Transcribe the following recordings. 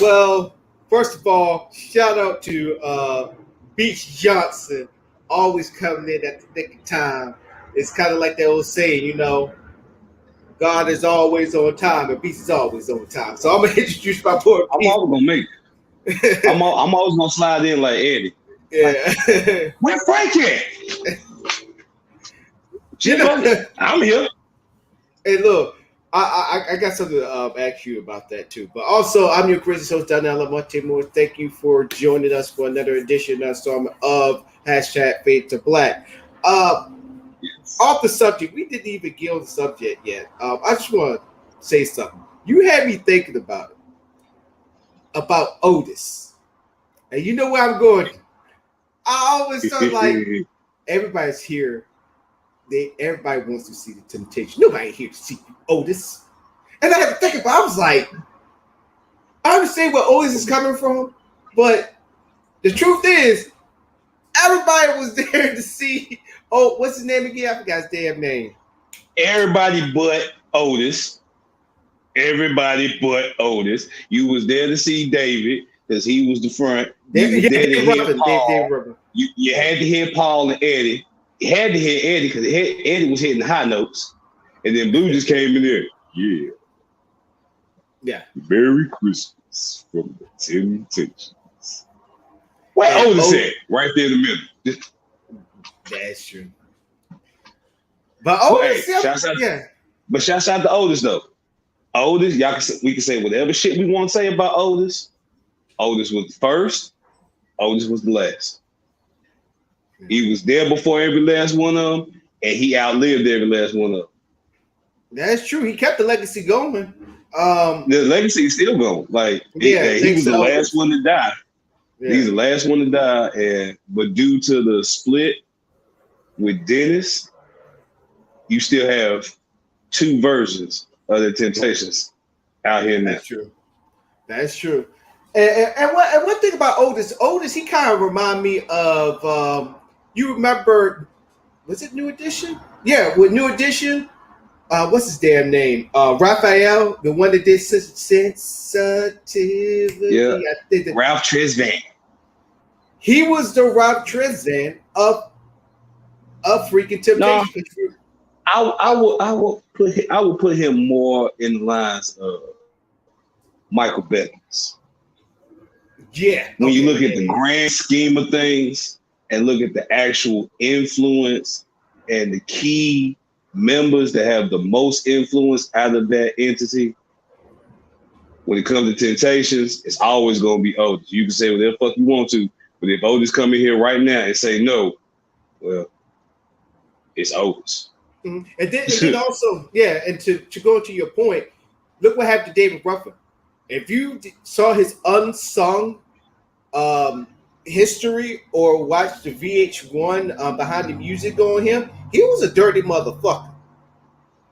Well, first of all, shout out to Beach Johnson, always coming in at the nick of time. It's kind of like that old saying, God is always on time and Beach is always on time. So I'm gonna introduce my boy I'm Beach. always gonna make it. I'm always gonna slide in like Eddie. Yeah. Where Frank at? I'm here. Hey, look, I got something to ask you about that too. But also, I'm your Christian host, Donnell Montemore. Thank you for joining us for another edition of hashtag Fade to Black. Off the subject, we didn't even get on the subject yet. I just want to say something. You had me thinking about Otis, and you know where I'm going. I always thought like everybody's here. Everybody wants to see the Temptation. Nobody here to see Otis. And I had to think about it. I was like, I understand where Otis is coming from, but the truth is, everybody was there to see. Oh, what's his name again? I forgot his damn name. Everybody but Otis. Everybody but Otis. You was there to see David because he was the front. You was there to hear Paul. You had to hear Paul and Eddie. You had to hear Eddie because Eddie was hitting high notes. And then Blue just came in there. Yeah. Yeah. Merry Christmas from the Temptations. Where Otis at? Right there in the middle. That's true. But Otis, But shouts out to Otis though. Otis, we can say whatever shit we want to say about Otis. Otis was the first. Otis was the last. He was there before every last one of them, and he outlived every last one of them. That's true. He kept the legacy going. The legacy is still going. Like he was the last one to die. Yeah. He's the last one to die, but due to the split with Dennis, you still have two versions of the Temptations out here now. That's true. That's true. And one thing about Otis, he kind of remind me of you remember, was it New Edition? Yeah, with New Edition. What's his damn name? Raphael, the one that did Sensitivity. Yeah, Ralph Tresvant. He was the Ralph Tresvant of freaking Temptation. No, I would put him more in the lines of Michael Beckles. Yeah. When you look at the grand scheme of things and look at the actual influence and the key members that have the most influence out of that entity, when it comes to Temptations, it's always going to be Otis. You can say whatever the fuck you want to, but if Otis come in here right now and say no, well, it's Otis. Mm-hmm. And then also, and to go to your point, look what happened to David Ruffin. If you saw his unsung history or watched the VH1 behind the music on him, he was a dirty motherfucker.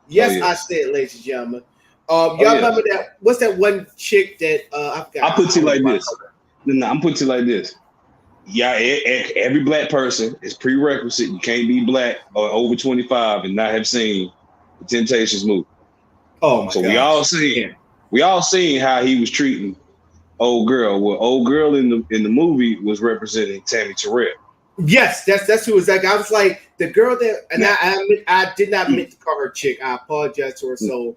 Yes, I said, ladies and gentlemen. Y'all remember that? What's that one chick that I forgot? I'll put you like this. No, I'm putting you like this. Yeah, every black person is prerequisite. You can't be black or over 25 and not have seen the Temptations movie. Oh my God. So we all seen how he was treating old girl. Well, old girl in the movie was representing Tammy Terrell. Yes, that's who exactly. I was like the girl that, and I did not meant to call her chick. I apologize to her. So,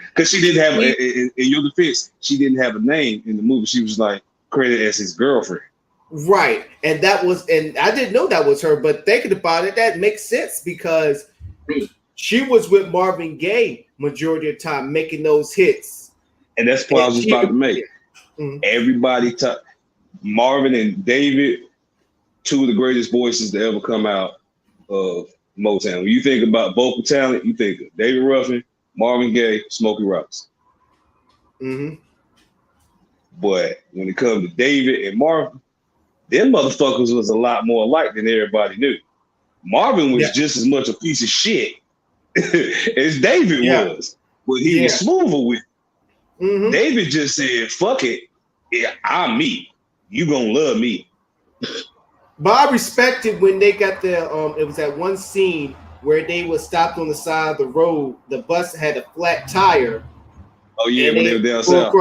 because she didn't have in your defense, she didn't have a name in the movie. She was like credited as his girlfriend. Right, and I didn't know that was her. But thinking about it, that makes sense because she was with Marvin Gaye majority of the time, making those hits. And that's what I was just about to make. Mm-hmm. Everybody, Marvin and David, two of the greatest voices to ever come out of Motown. When you think about vocal talent, you think of David Ruffin, Marvin Gaye, Smokey Robinson. Mm-hmm. But when it comes to David and Marvin, them motherfuckers was a lot more alike than everybody knew. Marvin was just as much a piece of shit as David was, but he was smoother with it. Mm-hmm. David just said, fuck it, I'm me. You gonna love me. But I respected when they got the it was that one scene where they were stopped on the side of the road. The bus had a flat tire. Oh yeah, when they were down south.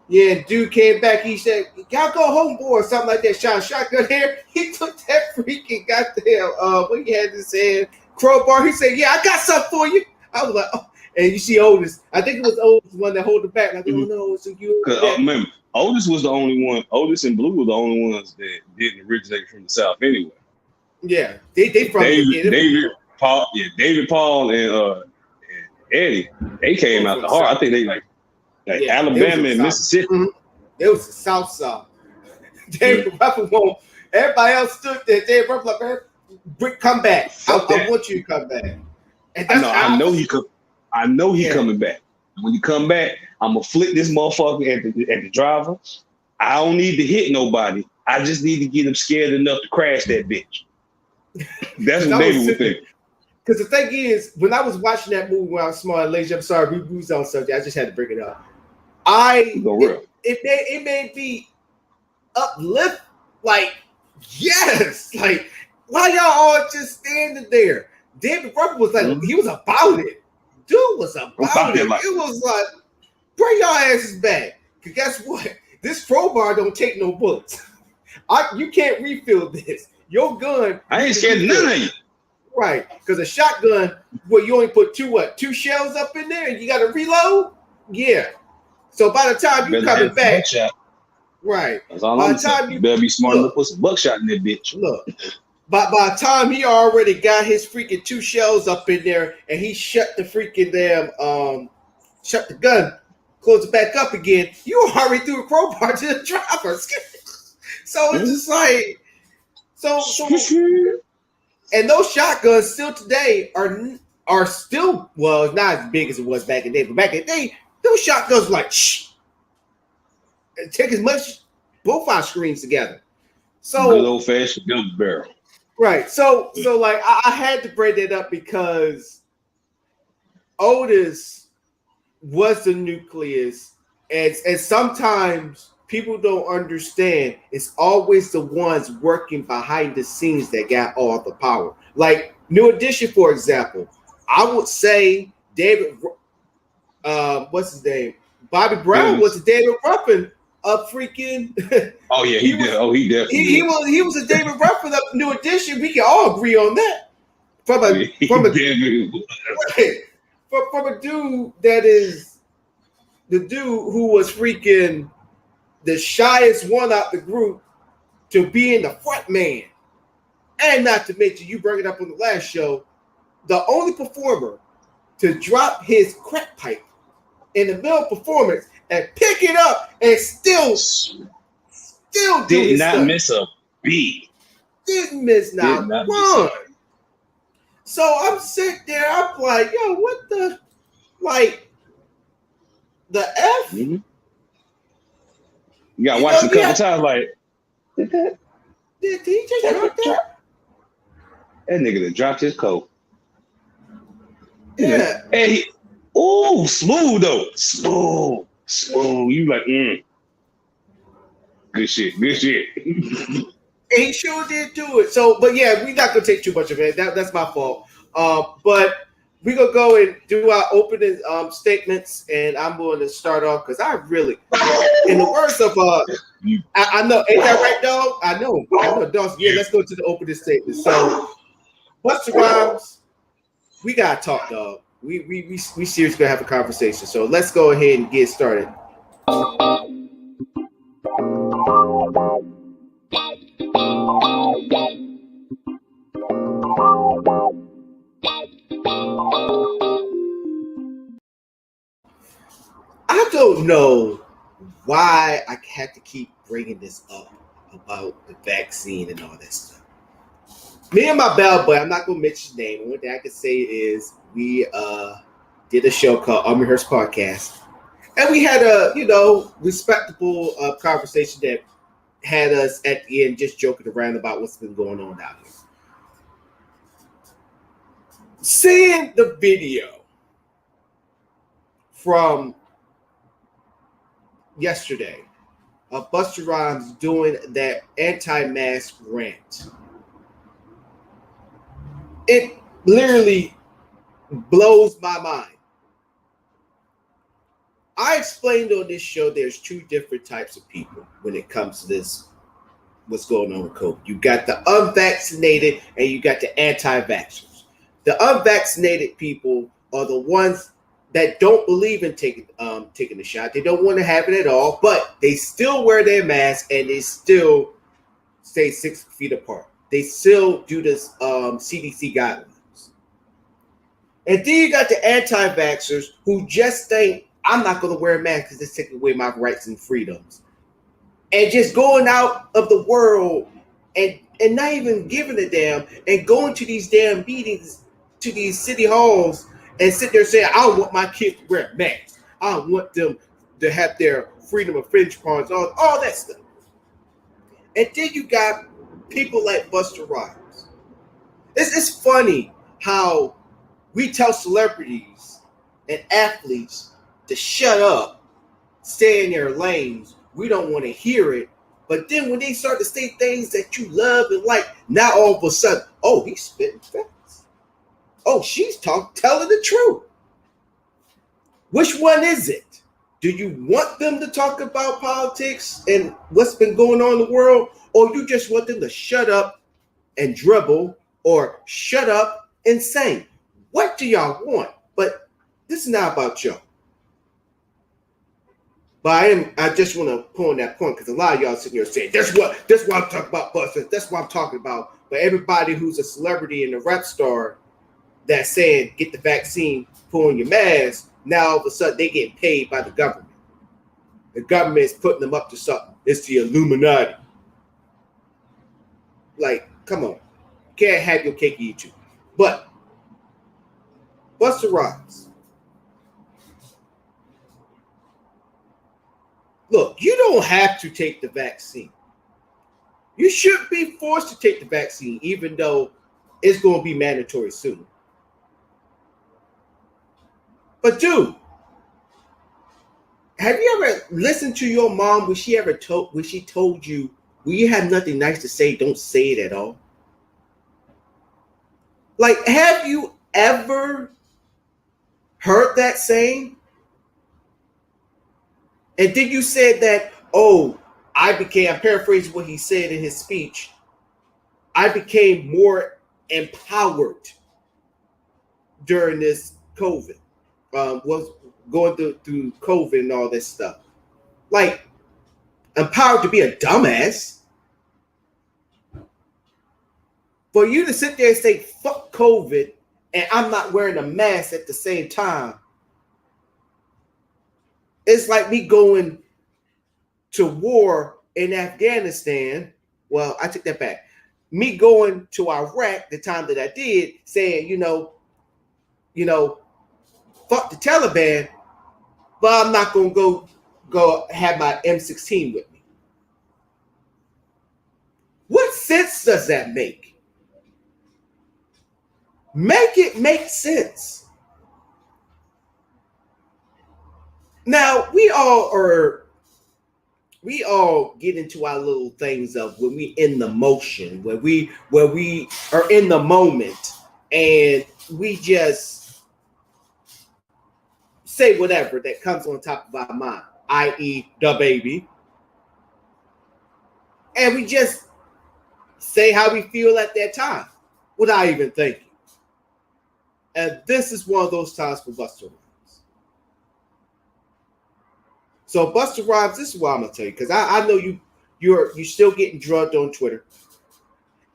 Yeah, dude came back. He said, "Y'all go home, boy," or something like that. Shot shotgun here. He took that freaking goddamn what he had in his hand crowbar. He said, "Yeah, I got something for you." I was like, "Oh." And you see Otis. I think it was Otis one that hold it back. Like, oh no, so you. Remember, Otis was the only one. Otis and Blue were the only ones that didn't originate from the South anyway. Yeah, they from David Paul and Eddie. They came out the heart. I think they like Alabama and Mississippi. Mm-hmm. It was the South Side. David Ruffin won't. Everybody else stood there. David Ruffin like, man, come back. I want you to come back. And that's I know he coming back. When you come back, I'm gonna flick this motherfucker at the driver. I don't need to hit nobody. I just need to get him scared enough to crash that bitch. That's what David would think. Because the thing is, when I was watching that movie when I was small and lazy, I'm sorry, we was on subject. I just had to bring it up. It made me uplift. Like, yes, like why y'all all just standing there? David Ruffin was like, he was about it. Dude was about it. Like, it was like, bring y'all asses back. Because guess what? This crowbar don't take no bullets. You can't refill this. Your gun. I ain't scared of none of you. Right. Because a shotgun, you only put two shells up in there and you got to reload? Yeah. So by the time you coming back. Right. That's all I'm saying. You better be smart enough to put some buckshot in that bitch. Look. By the time he already got his freaking 2 shells up in there and he shut the freaking shut the gun, close it back up again, you already threw a crowbar to the driver. So it's just like, so and those shotguns still today are still, well, not as big as it was back in the day, but back in the day, those shotguns were like, take as much profile screens together. So good old fashioned gun barrel. Right. So like I had to bring that up because Otis was the nucleus, and sometimes people don't understand it's always the ones working behind the scenes that got all the power. Like New Edition, for example, I would say David what's his name? Bobby Brown was a David Ruffin of freaking. Oh yeah, he did. He definitely. He was a David Ruffin of New Edition. We can all agree on that. From a dude that is the dude who was freaking the shyest one out the group to being the front man, and not to mention, you bring it up on the last show, the only performer to drop his crack pipe in the middle of performance and pick it up and still did not miss a beat. Didn't miss not one. So I'm sitting there, I'm like, yo, what the, like, the F? Mm-hmm. You gotta watch it a couple times, like, did he just drop that? That nigga that dropped his coat. Yeah. Hey, smooth though. Smooth. You like, Good shit. And he sure did do it. So, but yeah, we're not gonna take too much of it. That's my fault. But we're gonna go and do our opening statements, and I'm going to start off because I really, in the words of I know, ain't that right, dog? I know, dog. Yeah, let's go to the opening statement. So, Busta Rhymes, we gotta talk, dog. We seriously gonna have a conversation. So let's go ahead and get started. I don't know why I have to keep bringing this up about the vaccine and all that stuff. Me and my bellboy, I'm not going to mention his name. One thing I can say is we did a show called Army Hearst Podcast. And we had a, respectable conversation that had us at the end just joking around about what's been going on out here. Seeing the video from yesterday of Busta Rhymes doing that anti-mask rant, it literally blows my mind. I explained on this show there's two different types of people when it comes to this, what's going on with COVID. You got the unvaccinated and you got the anti-vaxxers. The unvaccinated people are the ones that don't believe in taking the shot. They don't want to have it at all, but they still wear their mask and they still stay 6 feet apart. They still do this CDC guidelines. And then you got the anti-vaxxers who just think, I'm not going to wear a mask because it's taking away my rights and freedoms. And just going out of the world and not even giving a damn and going to these damn meetings, to these city halls and sit there saying, I want my kids to wear masks. I want them to have their freedom of French pawns, all that stuff. And then you got people like Busta Rhymes. It's funny how we tell celebrities and athletes to shut up, stay in their lanes. We don't want to hear it. But then when they start to say things that you love and like, now all of a sudden, oh, he's spitting facts. Oh, she's telling the truth. Which one is it? Do you want them to talk about politics and what's been going on in the world? Or you just want them to shut up and dribble or shut up and sing? What do y'all want? But this is not about y'all. But I just want to point that point because a lot of y'all sitting here saying, that's what I'm talking about, Buster. That's what I'm talking about. But everybody who's a celebrity and a rap star that's saying, get the vaccine, put on your mask, now all of a sudden they getting paid by the government. The government is putting them up to something. It's the Illuminati. Like, come on. Can't have your cake and eat you. But Busta Rhymes. Look, you don't have to take the vaccine. You shouldn't be forced to take the vaccine, even though it's going to be mandatory soon. But dude, have you ever listened to your mom when she told you, when you have nothing nice to say, don't say it at all? Like, have you ever heard that saying? And then you said that, oh, I'm paraphrasing what he said in his speech. I became more empowered during this COVID. Was going through COVID and all this stuff. Like, empowered to be a dumbass. For you to sit there and say, fuck COVID, and I'm not wearing a mask at the same time. It's like me going to war in Afghanistan. Well, I take that back. Me going to Iraq the time that I did, saying, you know, fuck the Taliban, but I'm not going to go have my M16 with me. What sense does that make? Make it make sense. Now, we all get into our little things of when we in the motion, where we are in the moment, and we just say whatever that comes on top of our mind, i.e. the baby. And we just say how we feel at that time without even thinking. And this is one of those times for Busta Rhymes. So Busta Rhymes, this is what I'm gonna tell you, because I know you're still getting drugged on Twitter.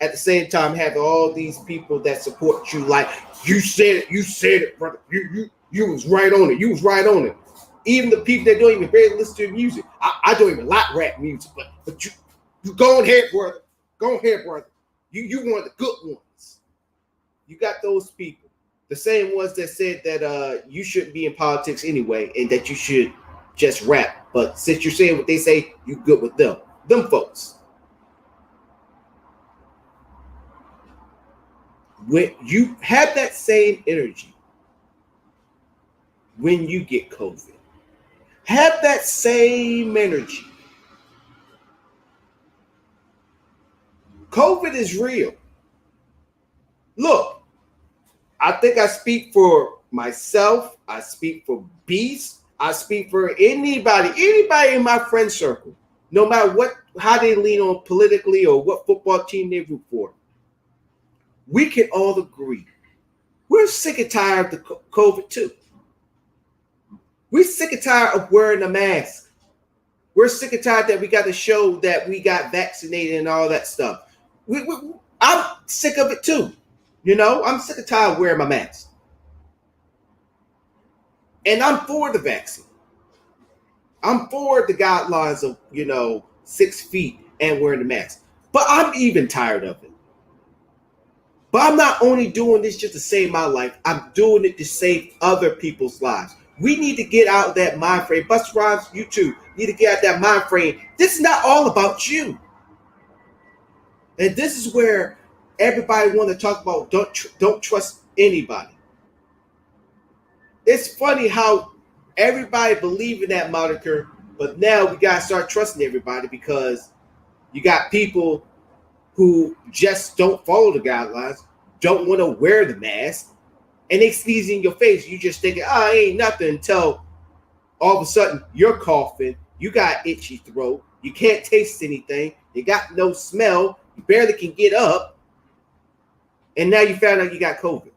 At the same time, having all these people that support you, like you said it, brother. You was right on it. You was right on it. Even the people that don't even barely listen to your music. I don't even like rap music, but you go ahead, brother. Go ahead, brother. You one of the good ones. You got those people. The same ones that said that you shouldn't be in politics anyway, and that you should just rap. But since you're saying what they say, you good with them. Them folks. When you have that same energy when you get COVID, have that same energy. COVID is real. Look, I think I speak for myself. I speak for Beast. I speak for anybody in my friend circle, no matter how they lean on politically or what football team they root for. We can all agree we're sick and tired of the COVID too. We're sick and tired of wearing a mask. We're sick and tired that we got to show that we got vaccinated and all that stuff. I'm sick of it too. I'm sick and tired of wearing my mask. And I'm for the vaccine. I'm for the guidelines of, 6 feet and wearing the mask. But I'm even tired of it. But I'm not only doing this just to save my life, I'm doing it to save other people's lives. We need to get out of that mind frame. Busta Rhymes, you too, need to get out of that mind frame. This is not all about you. And this is where everybody want to talk about don't trust anybody. It's funny how everybody believe in that moniker, but now we got to start trusting everybody because you got people who just don't follow the guidelines, don't want to wear the mask, and they sneeze in your face. You just thinking, it ain't nothing until all of a sudden you're coughing, you got itchy throat, you can't taste anything, you got no smell, you barely can get up, and now you found out you got COVID.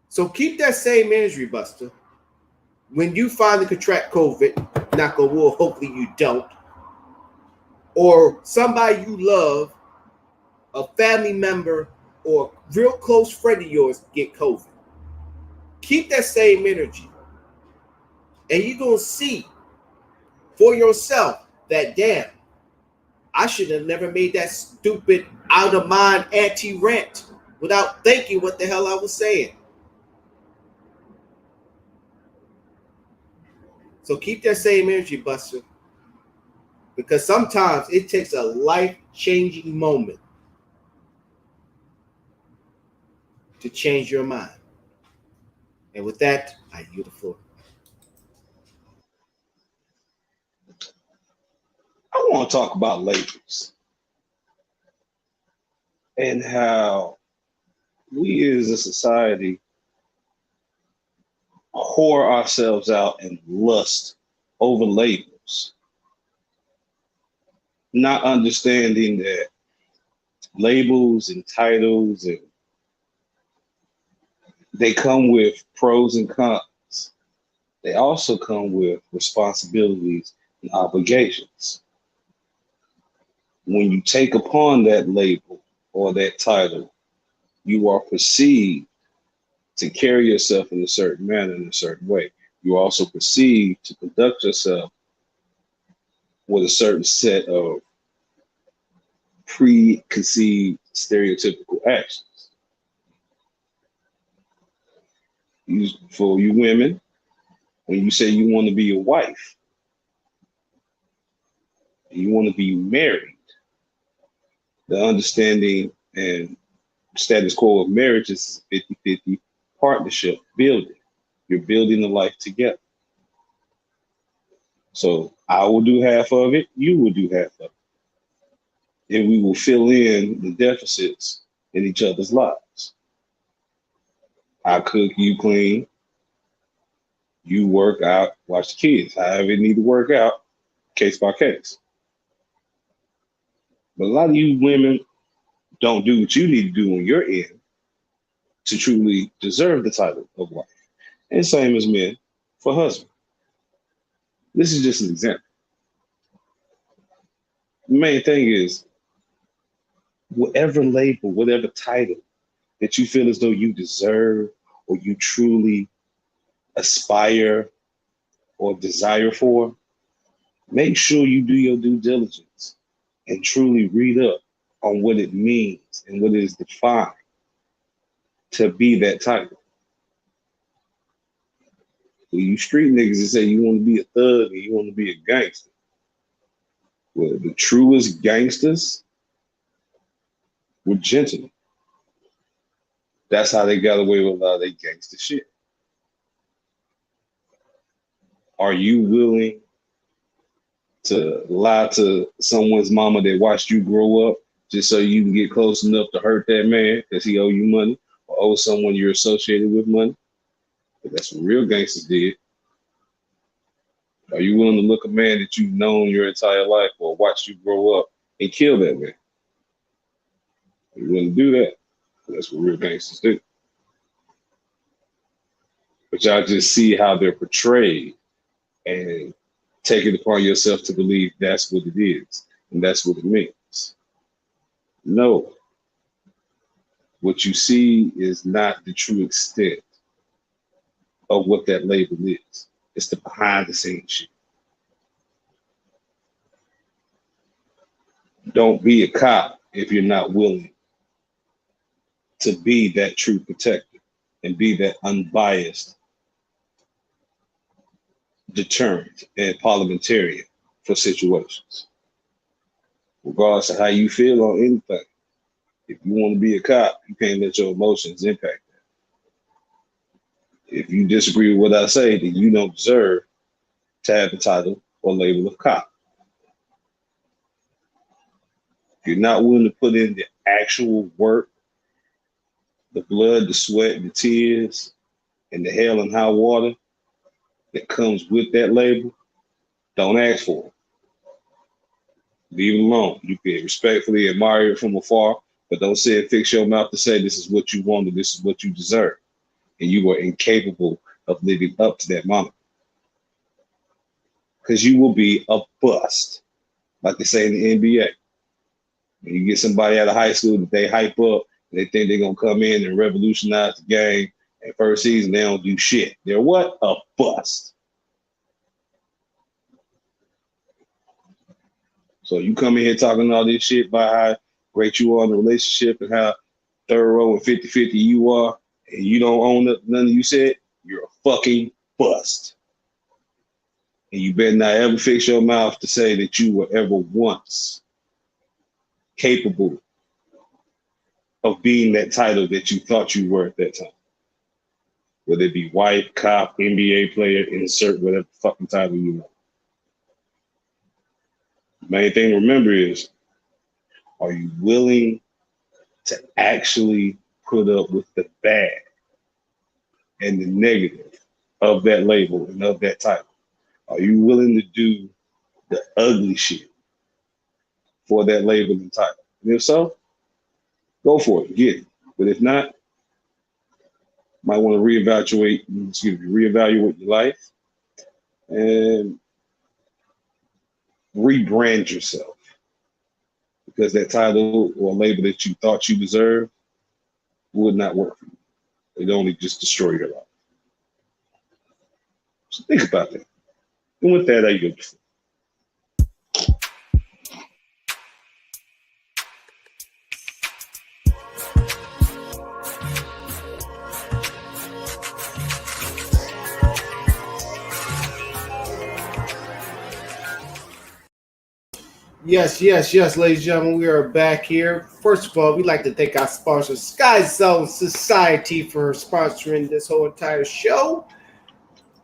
So keep that same energy, Buster. When you finally contract COVID, knock on wood, hopefully you don't, or somebody you love, a family member, or a real close friend of yours get COVID. Keep that same energy. And you're going to see for yourself that, damn, I should have never made that stupid out-of-mind anti-rant without thinking what the hell I was saying. So keep that same energy, Buster. Because sometimes it takes a life-changing moment to change your mind. And with that, I yield the floor. I want to talk about labels and how we as a society whore ourselves out and lust over labels, not understanding that labels and titles and they come with pros and cons. They also come with responsibilities and obligations. When you take upon that label or that title, you are perceived to carry yourself in a certain manner, in a certain way. You are also perceived to conduct yourself with a certain set of preconceived stereotypical actions. For you women, when you say you want to be a wife, you want to be married, the understanding and status quo of marriage is 50-50 partnership building. You're building a life together. So I will do half of it, you will do half of it. And we will fill in the deficits in each other's lives. I cook, you clean, you work out, watch the kids. However you need to work out, case by case. But a lot of you women don't do what you need to do on your end to truly deserve the title of wife. And same as men for husband. This is just an example. The main thing is, whatever label, whatever title that you feel as though you deserve or you truly aspire or desire for, make sure you do your due diligence and truly read up on what it means and what it is defined to be that title. Well, you street niggas that say you want to be a thug and you want to be a gangster. Well, the truest gangsters were gentlemen. That's how they got away with a lot of their gangster shit. Are you willing to lie to someone's mama that watched you grow up just so you can get close enough to hurt that man because he owe you money or owe someone you're associated with money. But that's what real gangsters did. Are you willing to look a man that you've known your entire life or watched you grow up and kill that man? Are you willing to do that? That's what real gangsters do. But y'all just see how they're portrayed and take it upon yourself to believe that's what it is and that's what it means. No. What you see is not the true extent of what that label is. It's the behind the scenes shit. Don't be a cop if you're not willing to be that true protector and be that unbiased deterrent and parliamentarian for situations. Regardless of how you feel on anything, if you want to be a cop, you can't let your emotions impact that. If you disagree with what I say, then you don't deserve to have the title or label of cop. If you're not willing to put in the actual work, the blood, the sweat, the tears, and the hell and high water that comes with that label, don't ask for it. Leave it alone. You can respectfully admire it from afar, but don't say it, fix your mouth to say this is what you want and this is what you deserve. And you are incapable of living up to that moniker. Because you will be a bust, like they say in the NBA. When you get somebody out of high school that they hype up, and they think they're going to come in and revolutionize the game, and first season they don't do shit. They're what? A bust. So you come in here talking all this shit about how great you are in the relationship and how thorough and 50-50 you are, and you don't own none of you said, you're a fucking bust. And you better not ever fix your mouth to say that you were ever once capable of being that title that you thought you were at that time. Whether it be wife, cop, NBA player, insert whatever fucking title you want. The main thing to remember is, are you willing to actually put up with the bad and the negative of that label and of that title? Are you willing to do the ugly shit for that label and title? And if so, go for it, get it. But if not, might want to reevaluate your life and rebrand yourself, because that title or label that you thought you deserved would not work for you. It only just destroy your life. So think about that. And with that, I yield. Yes, ladies and gentlemen, we are back here. First of all, we'd like to thank our sponsor, Sky Zone Society, for sponsoring this whole entire show.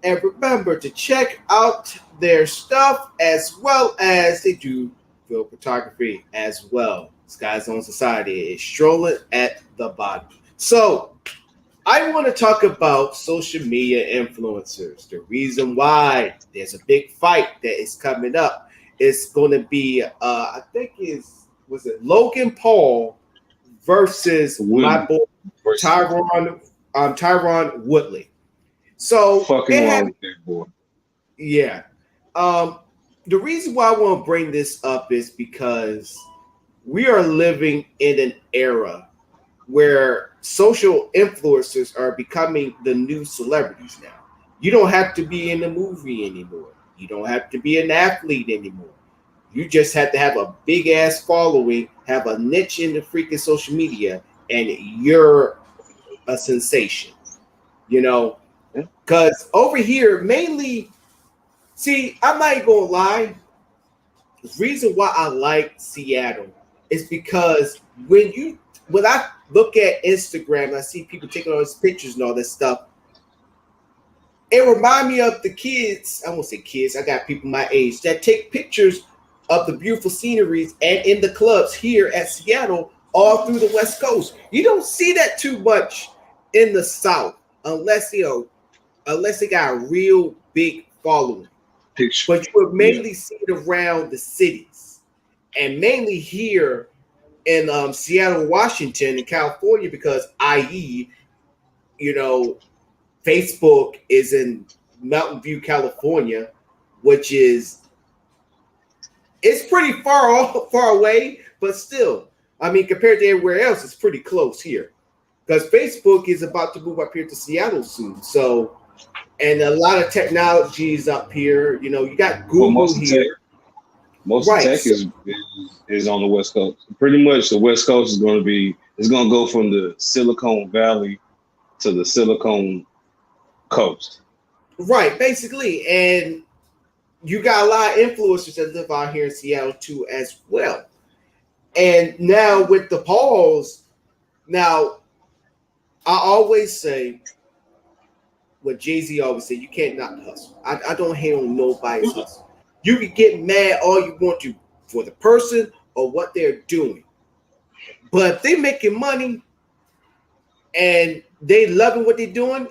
And remember to check out their stuff, as well as they do film photography as well. Sky Zone Society is strolling at the bottom. So I want to talk about social media influencers. The reason why there's a big fight that is coming up. It's going to be, I think was it Logan Paul versus my boy Tyron Woodley. So fucking wrong with that boy. Yeah. The reason why I want to bring this up is because we are living in an era where social influencers are becoming the new celebrities now. You don't have to be in a movie anymore. You don't have to be an athlete anymore. You just have to have a big ass following, have a niche in the freaking social media, and you're a sensation. You know, because over here, mainly, see, I'm not even gonna lie. The reason why I like Seattle is because when I look at Instagram, I see people taking all these pictures and all this stuff. It reminds me of the kids. I won't say kids. I got people my age that take pictures of the beautiful sceneries and in the clubs here at Seattle all through the West Coast. You don't see that too much in the South unless they got a real big following. But you would mainly see it around the cities and mainly here in Seattle, Washington, and California, because i.e., Facebook is in Mountain View, California, which is it's pretty far away, but still, I mean, compared to everywhere else, it's pretty close here. Because Facebook is about to move up here to Seattle soon. So, and a lot of technologies up here. You got Google here. Most of tech is on the West Coast. Pretty much, the West Coast is going to go from the Silicon Valley to the Silicon Coast. Right, basically, and you got a lot of influencers that live out here in Seattle too, as well. And now with the Pauls, now I always say what Jay-Z always said: you can't knock the hustle. I don't hate on nobody's hustle. You can get mad all you want to for the person or what they're doing. But if they're making money and they loving what they're doing,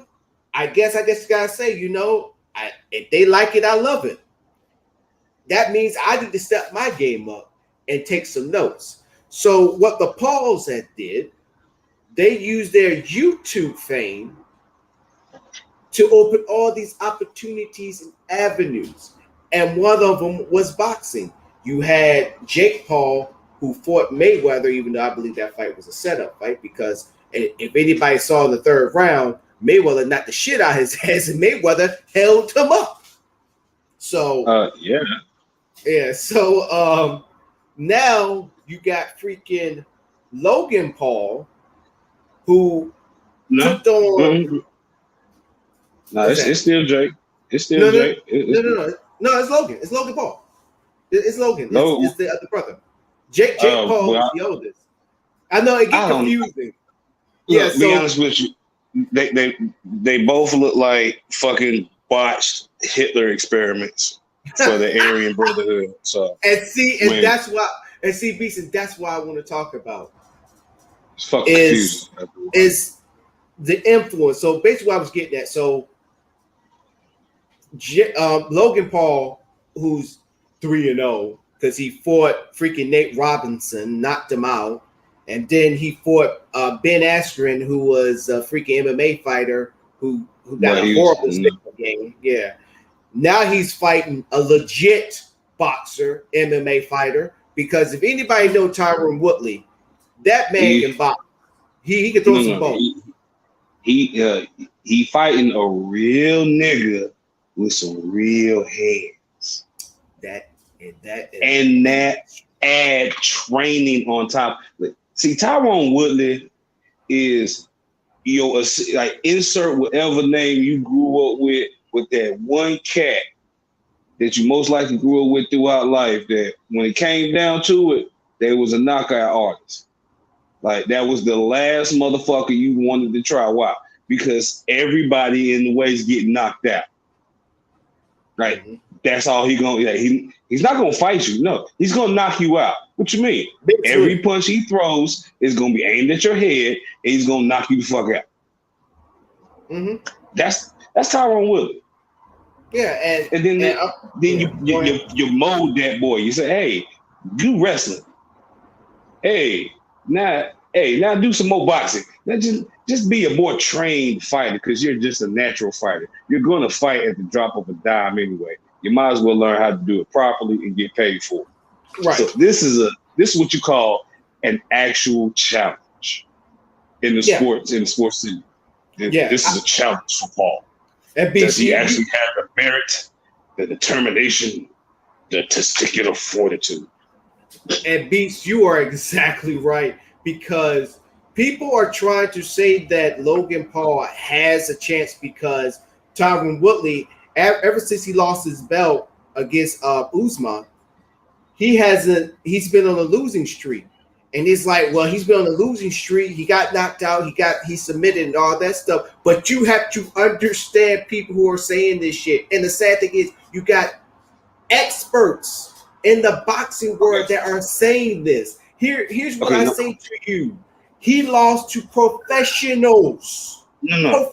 I guess you gotta say, if they like it, I love it. That means I need to step my game up and take some notes. So what the Pauls had did, they used their YouTube fame to open all these opportunities and avenues. And one of them was boxing. You had Jake Paul, who fought Mayweather, even though I believe that fight was a setup fight, because if anybody saw in the third round, Mayweather knocked the shit out of his ass, and Mayweather held him up. So yeah. So now you got freaking Logan Paul, who took on. No, it's still Jake. It's still Jake. No, it's Logan. It's Logan Paul. It's Logan. It's the other brother. Jake Paul is the oldest. I know it gets confusing. Look, be honest with you. They both look like fucking botched Hitler experiments for the Aryan Brotherhood. So that's why I want to talk about. It's fucking confusing. Is the influence. So basically what I was getting at. So Logan Paul, who's 3-0, because he fought freaking Nate Robinson, knocked him out. And then he fought Ben Askren, who was a freaking MMA fighter who got a horrible stigma game. Yeah. Now he's fighting a legit boxer, MMA fighter, because if anybody know Tyron Woodley, that man can box. He can throw some bones. He fighting a real nigga with some real hands. That add training on top. See, Tyron Woodley is, like insert whatever name you grew up with that one cat that you most likely grew up with throughout life, that when it came down to it, there was a knockout artist. Like that was the last motherfucker you wanted to try. Why? Because everybody in the way is getting knocked out. Right? Mm-hmm. That's all he's not gonna fight you. No, he's gonna knock you out. What you mean? Every punch he throws is gonna be aimed at your head, and he's gonna knock you the fuck out. Mm-hmm. That's Tyron Woodley. Yeah, and then you mold that boy. You say, hey, do wrestling. Hey, now do some more boxing. Now just be a more trained fighter, because you're just a natural fighter. You're gonna fight at the drop of a dime anyway. You might as well learn how to do it properly and get paid for it. Right. So this is what you call an actual challenge in the sports city. This is a challenge for Paul. Does he actually have the merit, the determination, the testicular fortitude? And Beats, you are exactly right, because people are trying to say that Logan Paul has a chance because Tyron Woodley, ever since he lost his belt against Usman, he's been on a losing streak. And it's like, well, he's been on a losing streak. He got knocked out. He submitted and all that stuff. But you have to understand people who are saying this shit. And the sad thing is, you got experts in the boxing world that are saying this. Here's what I say to you. He lost to professionals. No.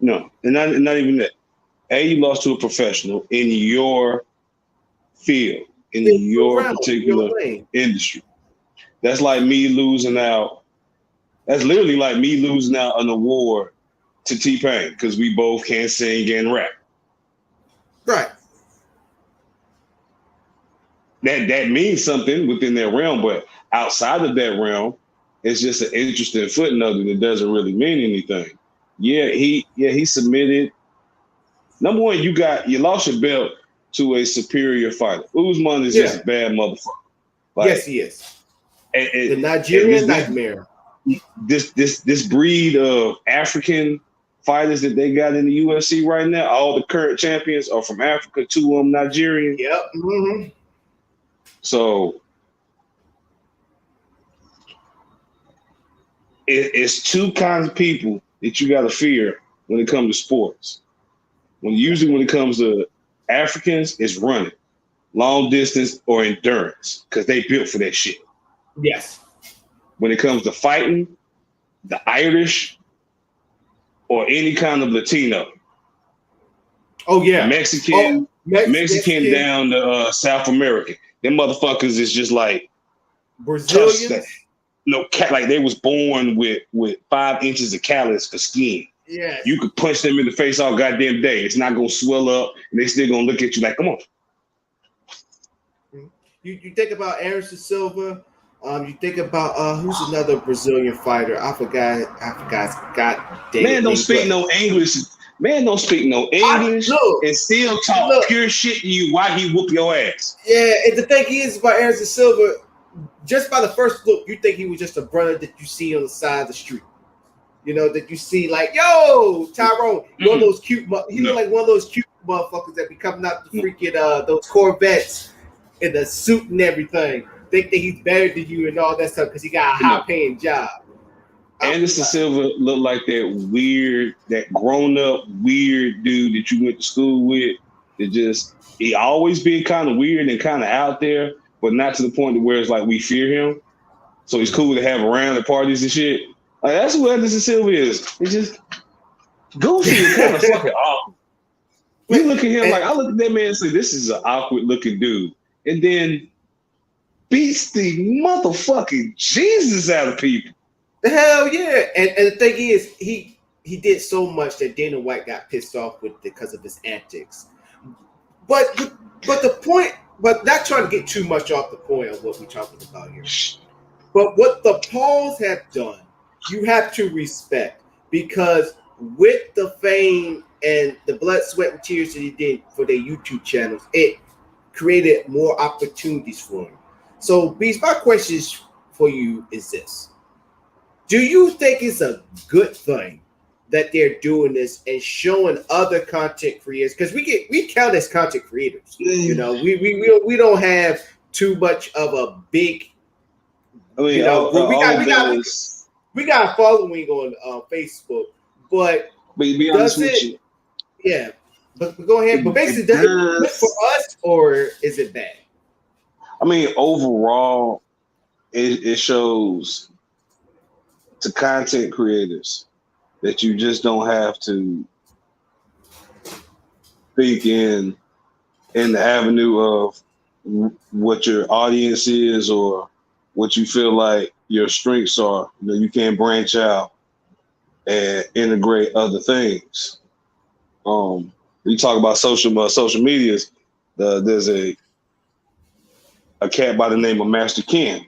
And not even that. You lost to a professional in your field, in your particular industry. That's like me losing out. That's literally like me losing out an award to T-Pain because we both can't sing and rap. Right. That means something within that realm, but outside of that realm, it's just an interesting footnote and it doesn't really mean anything. He submitted. Number one, you lost your belt to a superior fighter. Usman is just a bad motherfucker. Like, yes, he is. The Nigerian nightmare. This breed of African fighters that they got in the UFC right now, all the current champions are from Africa, 2 of them Nigerian. Yep. Mm-hmm. So it's 2 kinds of people that you got to fear when it comes to sports. Usually when it comes to Africans, it's running, long distance or endurance, because they built for that shit. Yes. When it comes to fighting, the Irish or any kind of Latino. Oh yeah. Mexican down to South American. Them motherfuckers is just like Brazilians. Like they was born with 5 inches of callus for skin. Yeah. You could punch them in the face all goddamn day. It's not gonna swell up, and they still gonna look at you like, come on. You think about Anderson Silva. You think about who's another Brazilian fighter? I forgot. God damn. Man don't speak no English. Man don't speak no English and still talk pure shit to you while he whoop your ass. Yeah, and the thing is about Anderson Silva, just by the first look, you think he was just a brother that you see on the side of the street. You know, that you see like, yo, Tyrone, one of those cute, he look like one of those cute motherfuckers that be coming out the freaking those Corvettes in the suit and everything. Think that he's better than you and all that stuff because he got a high-paying job. Anderson Silva looked like that grown-up weird dude that you went to school with. He always been kind of weird and kind of out there, but not to the point where it's like we fear him. So he's cool to have around at parties and shit. Like, that's what Anderson Silva is. He's just goofy and kind of fucking awkward. You look at him like, I look at that man and say, this is an awkward looking dude. And then beats the motherfucking Jesus out of people. Hell yeah. And the thing is, he did so much that Dana White got pissed off with because of his antics. But the point, but not trying to get too much off the point of what we're talking about here. But what the Pauls have done, you have to respect, because with the fame and the blood, sweat, and tears that he did for their YouTube channels, it created more opportunities for him. So, Beast, my question for you is this. Do you think it's a good thing that they're doing this and showing other content creators? Because we count as content creators. You know, we don't have too much of a big. I mean, we got a following on Facebook, but be honest with you. Yeah, but go ahead. But basically, does it good for us or is it bad? I mean, overall, it shows to content creators that you just don't have to think in the avenue of what your audience is or what you feel like your strengths are. You know, you can branch out and integrate other things. We talk about social medias. There's a cat by the name of Master Ken.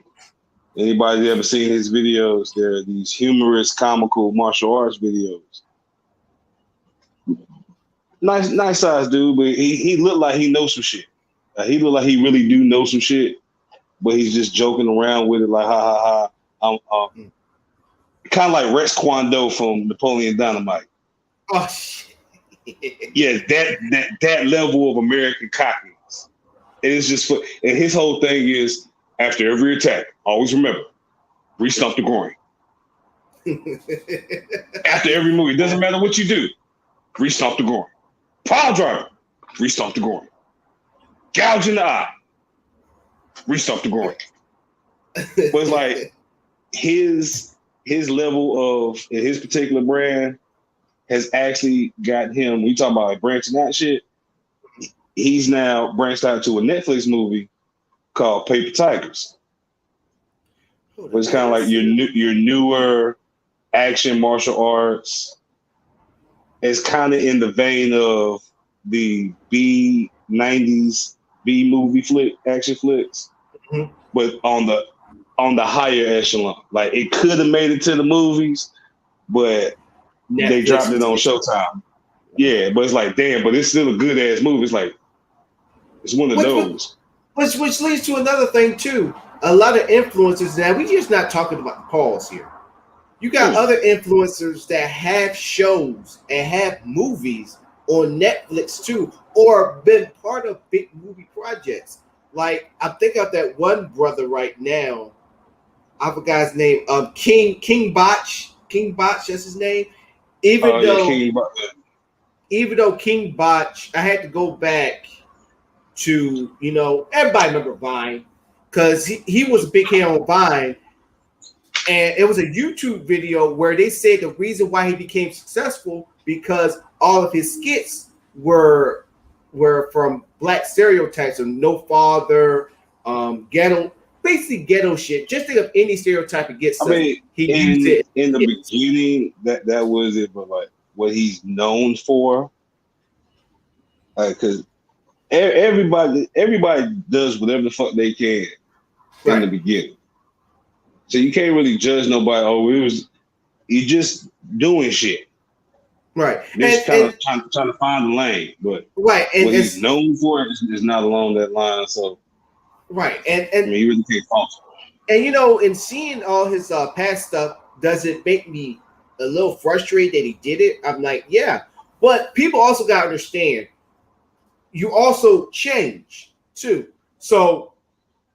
Anybody ever seen his videos? They're these humorous, comical martial arts videos. Nice size dude, but he looked like he knows some shit. He looked like he really do know some shit, but he's just joking around with it like, ha, ha, ha. Kind of like Rex Kwon Do from Napoleon Dynamite. Oh, shit. Yeah, that level of American cockiness. And it's just and his whole thing is, after every attack, always remember, re-stomp the groin. After every move, it doesn't matter what you do, re-stomp the groin. Pile driver, re-stomp the groin. gouge in the eye, reach off the groin. But it's like his level of his particular brand has actually got him. We talk about like branching out shit. He's now branched out to a Netflix movie called Paper Tigers. It's kind of like your newer action martial arts. It's kind of in the vein of the B90s B movie action flicks, but on the higher echelon. Like it could have made it to the movies, but Netflix, they dropped it on Showtime. Yeah, but it's like, damn, but it's still a good ass movie. It's like it's one of those. Which leads to another thing too. A lot of influencers now. We just not talking about the Pauls here. You got other influencers that have shows and have movies on Netflix too, or been part of big movie projects. Like I'm thinking of that one brother right now. I forgot his name. King Botch. King Botch, that's his name. Even though King Botch, I had to go back to, everybody remember Vine, because he was a big hit on Vine. And it was a YouTube video where they said the reason why he became successful because all of his skits were from black stereotypes of no father, ghetto, basically ghetto shit. Just think of any stereotype and get some. He used it in the beginning. That was it, but like what he's known for, because everybody does whatever the fuck they can in the beginning. So you can't really judge nobody. You're just doing shit. Right. Just trying to find the lane. But right. And what he's known for is not along that line. So right. And I mean, you really can't fault him. And in seeing all his past stuff, does it make me a little frustrated that he did it? I'm like, yeah. But people also gotta understand, you also change too. So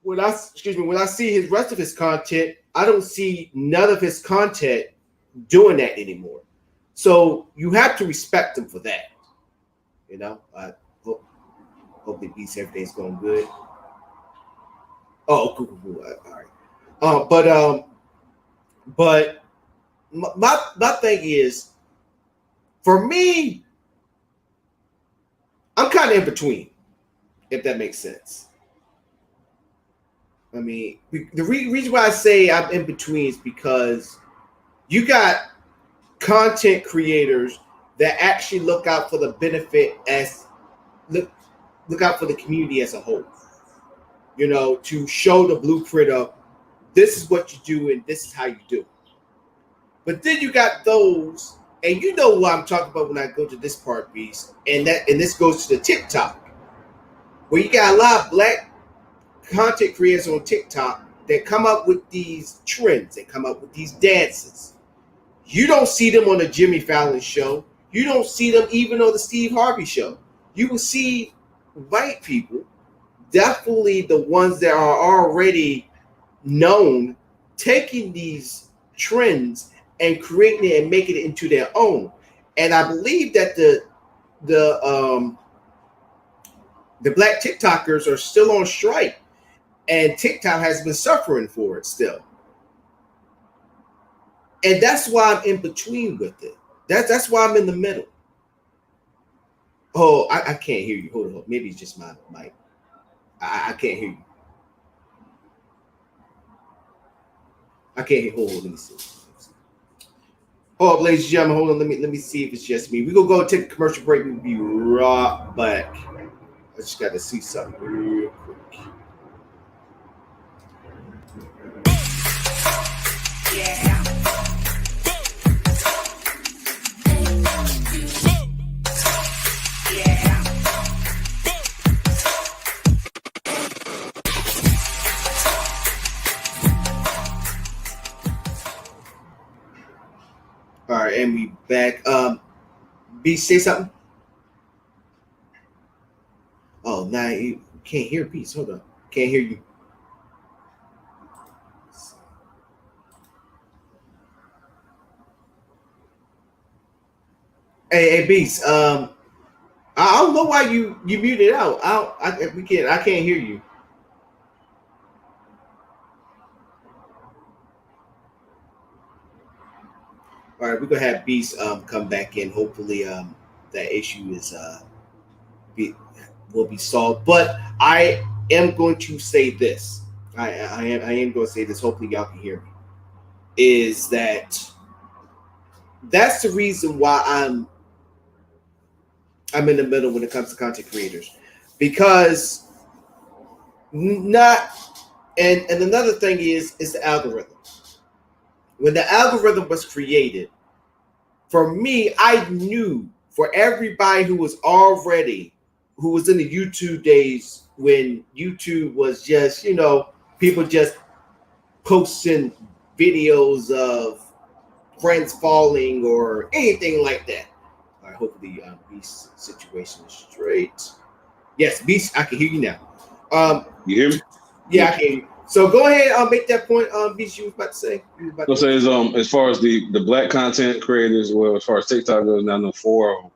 when I see his rest of his content, I don't see none of his content doing that anymore. So you have to respect him for that. Hopefully Beats everything's going good. Oh, cool. All right. But my thing is, for me, I'm kind of in between, if that makes sense. I mean, the reason why I say I'm in between is because you got content creators that actually look out for the benefit look out for the community as a whole. To show the blueprint of this is what you do and this is how you do it. But then you got those, and you know what I'm talking about when I go to this part, Beast, and this goes to the TikTok, where you got a lot of black content creators on TikTok that come up with these trends and come up with these dances. You don't see them on the Jimmy Fallon show. You don't see them even on the Steve Harvey show. You will see white people, definitely the ones that are already known, taking these trends and creating it and making it into their own. And I believe that the black TikTokers are still on strike. And TikTok has been suffering for it still. And that's why I'm in between with it. That's why I'm in the middle. Oh, I can't hear you. Hold on. Maybe it's just my mic. I can't hear you. I can't hear. Hold on. Let me see. Hold up, ladies and gentlemen. Hold on. Let me see if it's just me. We're going to go take a commercial break. We'll be right back. I just got to see something real quick. Yeah. All right, and we back. B, say something. Oh, now you can't hear Beats. Hold on, can't hear you. Hey, Beats. I don't know why you muted out. I can't hear you. All right, we're gonna have Beast come back in. Hopefully that issue is be, will be solved. But I am going to say this. I am going to say this. Hopefully y'all can hear me. Is that's the reason why I'm in the middle when it comes to content creators, because not and another thing is the algorithm. When the algorithm was created, for me, I knew for everybody who was in the YouTube days when YouTube was just, people just posting videos of friends falling or anything like that. All right, hopefully Beast situation is straight. Yes, Beast, I can hear you now. You hear me? Yeah, I can hear you. So go ahead, make that point, Beast, you was about to say. As far as the black content creators, well, as far as TikTok goes, now I know 4 of them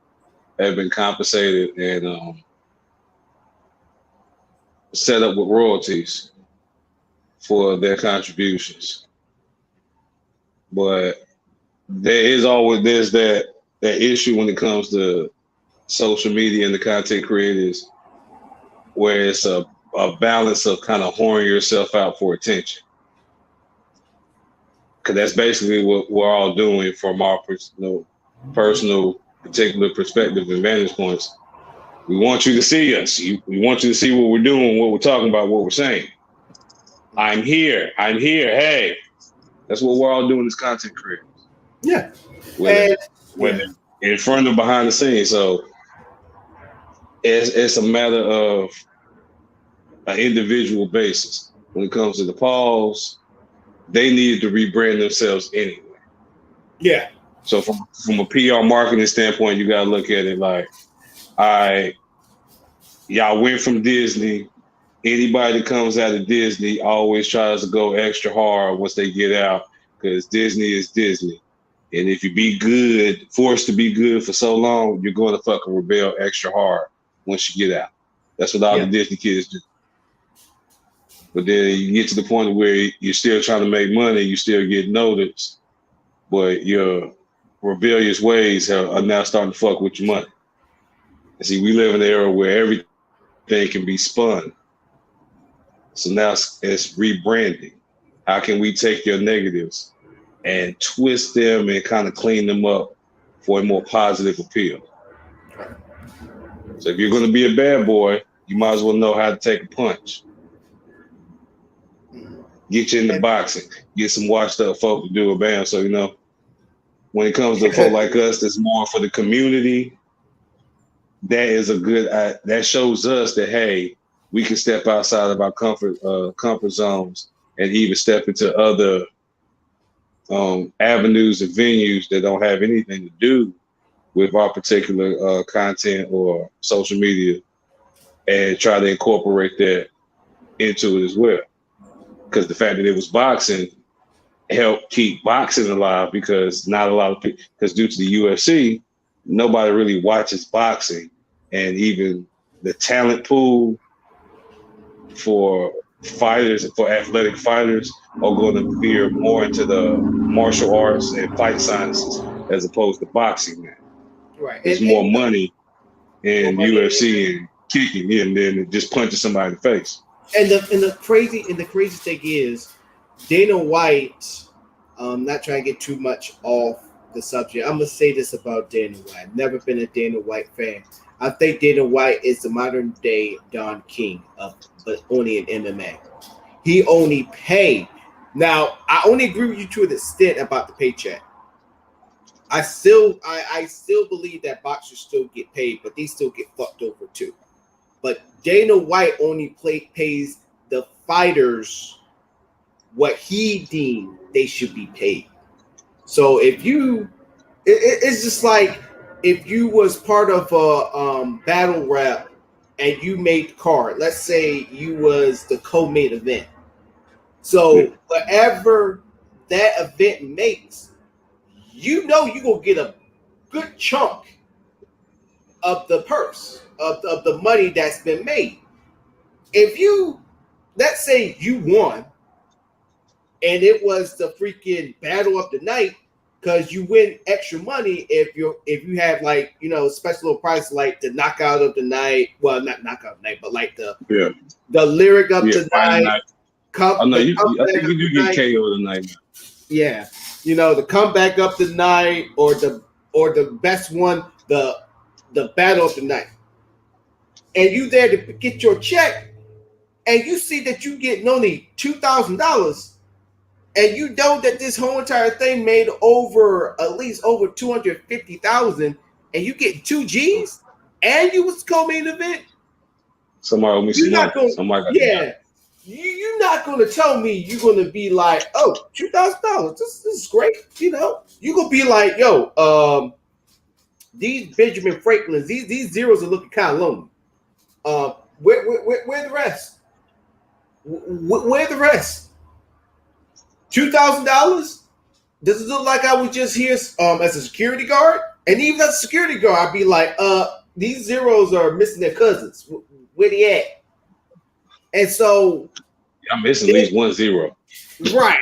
have been compensated and set up with royalties for their contributions. But there's that issue when it comes to social media and the content creators, where it's a balance of kind of whoring yourself out for attention. Because that's basically what we're all doing from our personal particular perspective and vantage points. We want you to see us. We want you to see what we're doing, what we're talking about, what we're saying. I'm here. Hey, that's what we're all doing as content creators. Yeah. Whether in front or behind the scenes. So it's a matter of an individual basis. When it comes to the Pauls, they needed to rebrand themselves anyway. Yeah. So from a PR marketing standpoint, you got to look at it like, y'all went from Disney. Anybody that comes out of Disney always tries to go extra hard once they get out, because Disney is Disney. And if you be good, forced to be good for so long, you're going to fucking rebel extra hard once you get out. That's what all the Disney kids do. But then you get to the point where you're still trying to make money, you still get noticed, but your rebellious ways are now starting to fuck with your money. And see, we live in an era where everything can be spun. So now it's rebranding. How can we take your negatives and twist them and kind of clean them up for a more positive appeal? So if you're going to be a bad boy, you might as well know how to take a punch. Get you into boxing. Get some washed up folk to do a bam. So, when it comes to folk like us, that's more for the community. That is that shows us that, hey, we can step outside of our comfort zones and even step into other avenues and venues that don't have anything to do with our particular content or social media, and try to incorporate that into it as well. Because the fact that it was boxing helped keep boxing alive, because not a lot of people, because due to the UFC, nobody really watches boxing, and even the talent pool for fighters, for athletic fighters, are going to veer more into the martial arts and fight sciences as opposed to boxing now. Right. There's more money in UFC and kicking in than just punching somebody in the face. And the crazy thing is, Dana White, not trying to get too much off the subject, I'm gonna say this about Dana White. I've never been a Dana White fan. I think Dana White is the modern day Don King, but only in MMA. He only paid. Now, I only agree with you to an extent about the paycheck. I still believe that boxers still get paid, but they still get fucked over too. But Dana White only pays the fighters what he deemed they should be paid. So if it's just like if you was part of a battle rap and you made the card. Let's say you was the co-main event. So whatever that event makes, you're gonna get a good chunk of the purse of the money that's been made. If you, let's say you won, and it was the freaking battle of the night, because you win extra money if you have like special little price like the knockout of the night. Well, not knockout of the night, but like the lyric of the night. I think you do get KO tonight. Yeah, the comeback of the night, or the best one, the battle of the night, and you there to get your check, and you see that you getting only $2,000. And you know that this whole entire thing made at least over 250,000, and you get 2 G's, and you was co-main event. Somebody owe me some money. You're not gonna tell me you're gonna be like, oh, $2,000. This is great. You're gonna be like, yo, these Benjamin Franklins, these zeros are looking kind of lonely. Where the rest? Where the rest? $2,000? Does it look like I was just here as a security guard? And even as a security guard, I'd be like, these zeros are missing their cousins. Where they at? And so I'm missing at least 1 0. Right.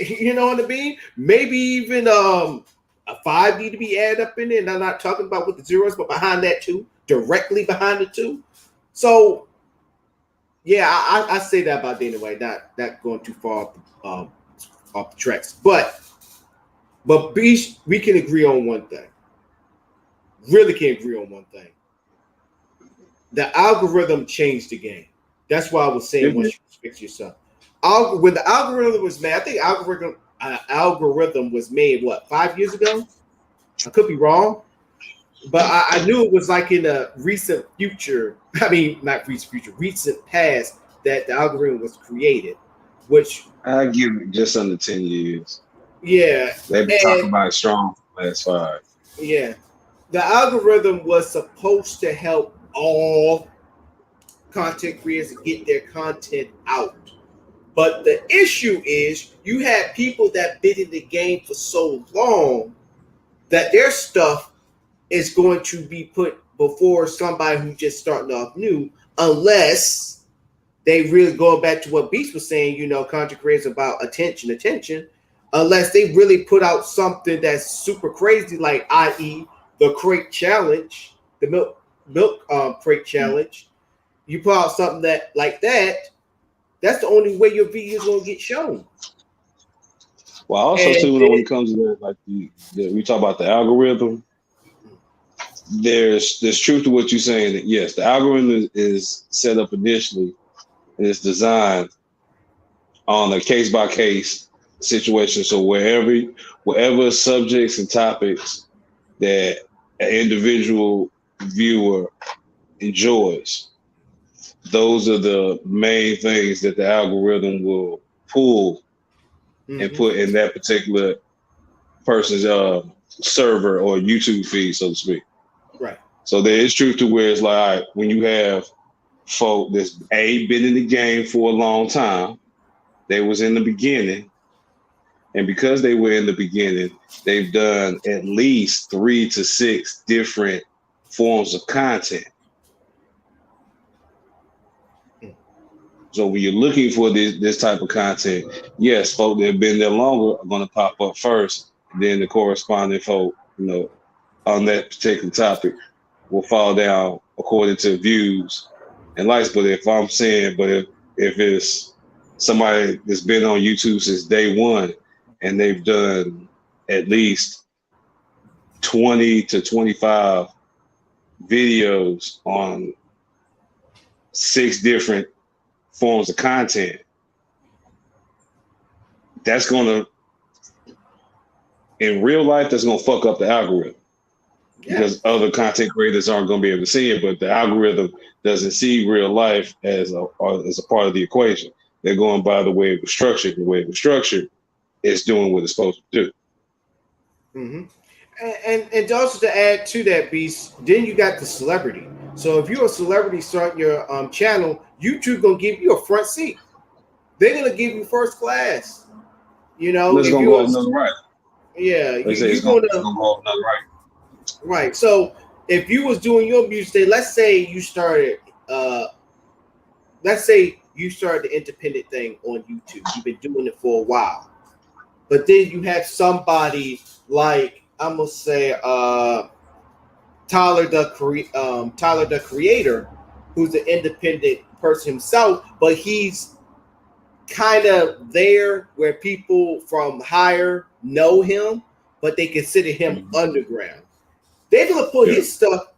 You know what I mean? Maybe even a 5 need to be added up in there. And I'm not talking about with the zeros, but behind that too, directly behind the 2. So yeah, I say that about Dana White, not going too far off the tracks. But we can agree on one thing. Really can agree on one thing. The algorithm changed the game. That's why I was saying once you fix yourself. When the algorithm was made, I think algorithm was made 5 years ago? I could be wrong. But I knew it was like in the recent future. I mean, not recent future, recent past that the algorithm was created. Which I give it just under 10 years. Yeah. They've been talking about it strong for the last 5. Yeah. The algorithm was supposed to help all content creators get their content out. But the issue is you had people that been in the game for so long that their stuff is going to be put before somebody who's just starting off new, unless they really go back to what Beast was saying, content creators about attention, unless they really put out something that's super crazy, like i.e. the crate challenge, the milk crate challenge. You put out something that's the only way your video is going to get shown. Well, also too, when it comes to that, we talk about the algorithm, there's truth to what you're saying. That yes, the algorithm is set up initially, and it's designed on a case by case situation. So wherever subjects and topics that an individual viewer enjoys, those are the main things that the algorithm will pull and put in that particular person's server or YouTube feed, so to speak. Right. So there is truth to where it's like when you have folk that's been in the game for a long time, they was in the beginning, and because they were in the beginning, they've done at least 3 to 6 different forms of content. So when you're looking for this type of content, yes, folk that have been there longer are going to pop up first. Then the corresponding folk, on that particular topic will fall down according to views and likes. But if it's somebody that's been on YouTube since day one and they've done at least 20 to 25 videos on 6 different forms of content, that's gonna, in real life, that's gonna fuck up the algorithm. Yeah. Because other content creators aren't gonna be able to see it, but the algorithm doesn't see real life as a part of the equation. They're going by the way it was structured. The way it was structured is doing what it's supposed to do. Mm-hmm. And also to add to that, Beast, then you got the celebrity. So if you're a celebrity starting your channel, YouTube gonna give you a front seat. They're gonna give you first class. It's gonna go another right. Yeah, you're gonna go another right. Right. So if you was doing your music, let's say you started the independent thing on YouTube. You've been doing it for a while. But then you have somebody like, I'm gonna say Tyler the Creator, who's an independent person himself, but he's kind of there where people from higher know him, but they consider him underground. They're gonna put his stuff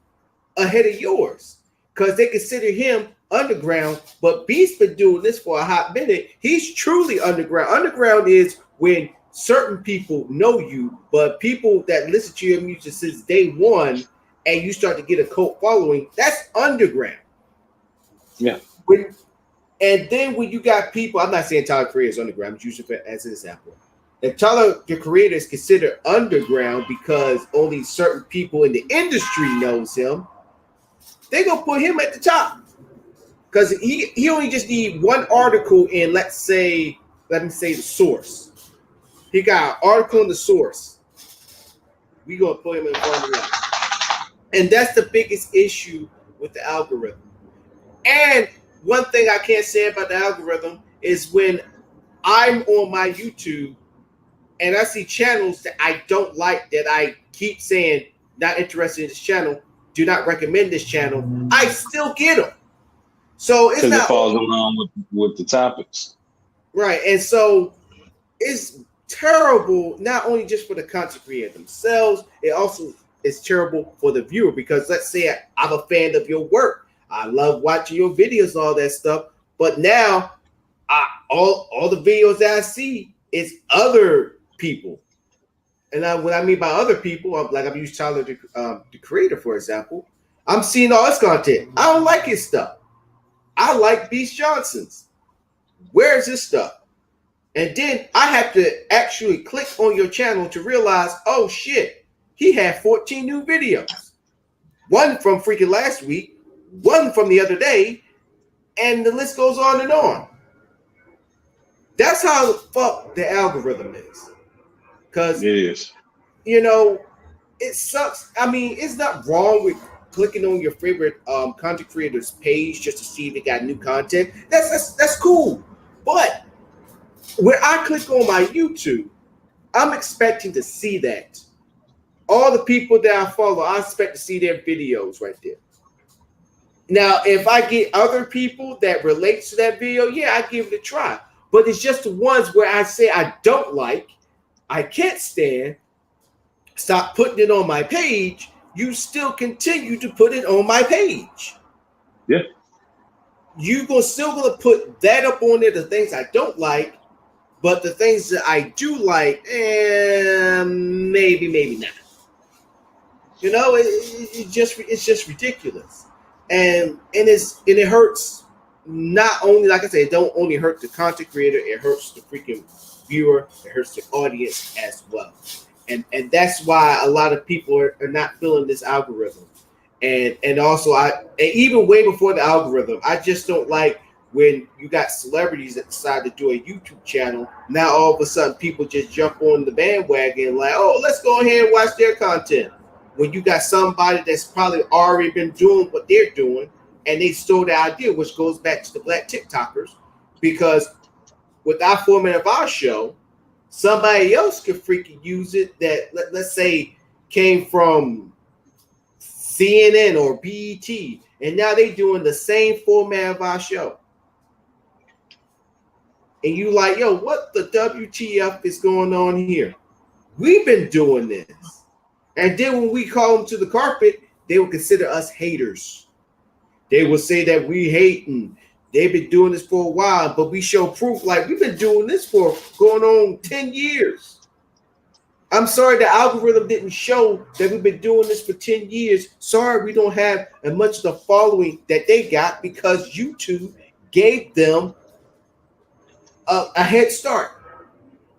ahead of yours because they consider him underground. But Beast been doing this for a hot minute. He's truly underground. Underground is when certain people know you, but people that listen to your music since day one, and you start to get a cult following, that's underground. Yeah. And then when you got people, I'm not saying Tyler Creator is underground, I'm using it as an example. If Tyler the Creator is considered underground because only certain people in the industry knows him, they're gonna put him at the top. Because he only just need one article in, let me say the Source. He got an article in the Source. We gonna put him in front of that. And that's the biggest issue with the algorithm. And one thing I can't say about the algorithm is when I'm on my YouTube and I see channels that I don't like, that I keep saying not interested in this channel, do not recommend this channel, I still get them. So it's not, it falls along with the topics. Right. And so it's terrible, not only just for the content creator themselves, it also is terrible for the viewer, because let's say I'm a fan of your work. I love watching your videos, all that stuff. But now all the videos that I see is other people. And what I mean by other people, I've used Tyler the Creator, for example. I'm seeing all his content. I don't like his stuff. I like Beast Johnson's. Where's his stuff? And then I have to actually click on your channel to realize, oh shit, he had 14 new videos. One from freaking last week, one from the other day, and the list goes on and on. That's how fucked the algorithm is. Because it is. It sucks. I mean, it's not wrong with clicking on your favorite content creator's page just to see if they got new content. That's cool. But when I click on my YouTube, I'm expecting to see that. All the people that I follow, I expect to see their videos right there. Now, if I get other people that relates to that video, yeah, I give it a try. But it's just the ones where I say I don't like, I can't stand, stop putting it on my page, you still continue to put it on my page. Yeah. Still gonna put that up on there, the things I don't like, but the things that I do like, maybe not. It's just ridiculous. And it hurts. Not only, like I said, it don't only hurt the content creator, it hurts the freaking viewer, it hurts the audience as well. And that's why a lot of people are not feeling this algorithm. And also, even way before the algorithm, I just don't like when you got celebrities that decide to do a YouTube channel. Now all of a sudden people just jump on the bandwagon like, oh, let's go ahead and watch their content. When you got somebody that's probably already been doing what they're doing, and they stole the idea, which goes back to the black TikTokers, because with our format of our show, somebody else could freaking use it that, let's say, came from CNN or BET, and now they doing the same format of our show. And you like, yo, what the WTF is going on here? We've been doing this. And then when we call them to the carpet, they will consider us haters. They will say that we hating. They've been doing this for a while, but we show proof like we've been doing this for going on 10 years. I'm sorry the algorithm didn't show that we've been doing this for 10 years. Sorry we don't have as much of the following that they got because YouTube gave them a head start.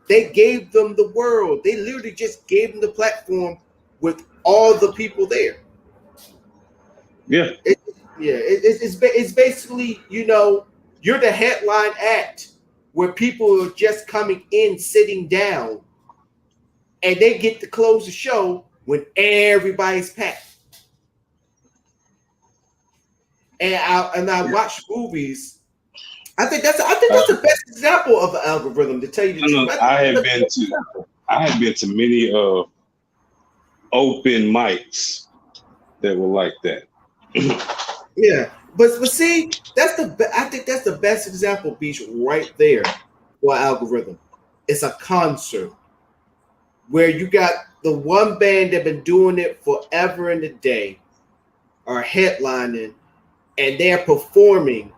They gave them the world. They literally just gave them the platform with all the people there. Yeah. It's basically, you're the headline act where people are just coming in, sitting down, and they get to close the show when everybody's packed. and I watch movies. I think that's the best example of an algorithm, to tell you the truth. I have been to many open mics that were like that. Yeah, but see, I think that's the best example, Beach, right there for algorithm. It's a concert where you got the one band that been doing it forever and a day, are headlining, and they're performing,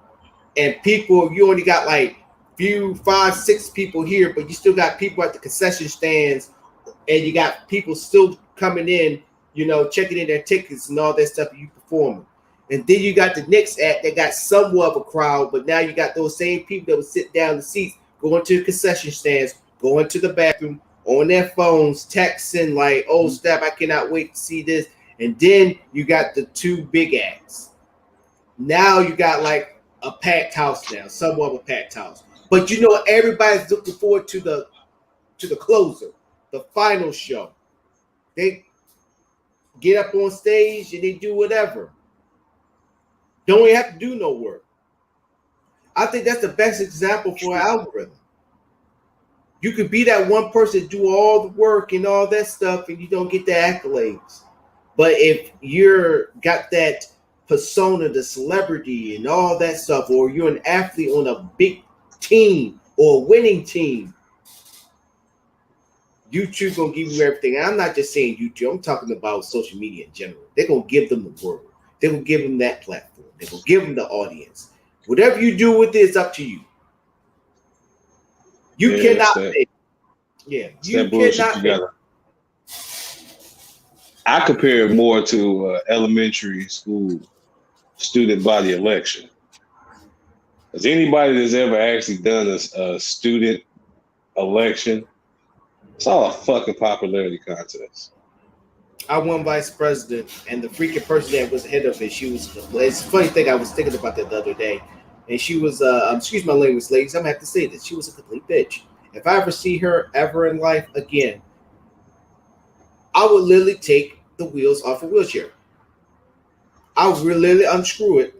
and people, you only got like few 5-6 people here, but you still got people at the concession stands, and you got people still coming in, checking in their tickets and all that stuff, and you performing. And then you got the next act that got somewhat of a crowd, but now you got those same people that would sit down in the seats, going to the concession stands, going to the bathroom, on their phones, texting like, "Oh, snap, I cannot wait to see this." And then you got the two big acts. Now you got like a packed house now, somewhat of a packed house. But everybody's looking forward to the closer, the final show. They get up on stage and they do whatever. Don't even have to do no work. I think that's the best example for an algorithm. You could be that one person, do all the work and all that stuff, and you don't get the accolades. But if you're got that persona, the celebrity and all that stuff, or you're an athlete on a big team or a winning team, YouTube gonna give you everything. And I'm not just saying YouTube, I'm talking about social media in general. They're gonna give them the world. They're gonna give them that platform. They're gonna give them the audience. Whatever you do with it is up to you. You cannot make. Yeah, you cannot make. I compare it more to elementary school student body election. Has anybody that's ever actually done a student election? It's all a fucking popularity contest. I won vice president, and the freaking person that was ahead of it, she was. It's a funny thing. I was thinking about that the other day, and she was. Excuse my language, ladies. I'm gonna have to say this. She was a complete bitch. If I ever see her ever in life again, I would literally take the wheels off a wheelchair. I would literally unscrew it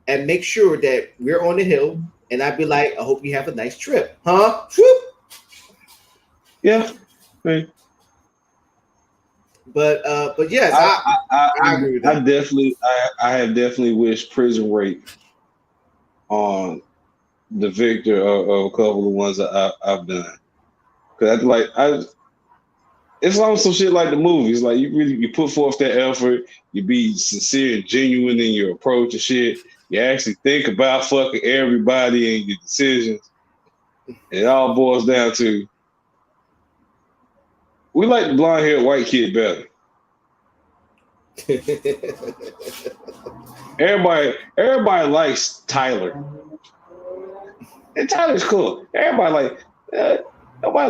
and make sure that we're on the hill, and I'd be like, "I hope you have a nice trip, huh?" Whoop. Yeah. Right. But yes, I agree with that. I have definitely wished prison rape on the victor of a couple of the ones that I've done. Because it's almost some shit like the movies. Like you put forth that effort, you be sincere and genuine in your approach and shit. You actually think about fucking everybody and your decisions. It all boils down to we like the blonde-haired white kid better. Everybody likes Tyler. And Tyler's cool. Nobody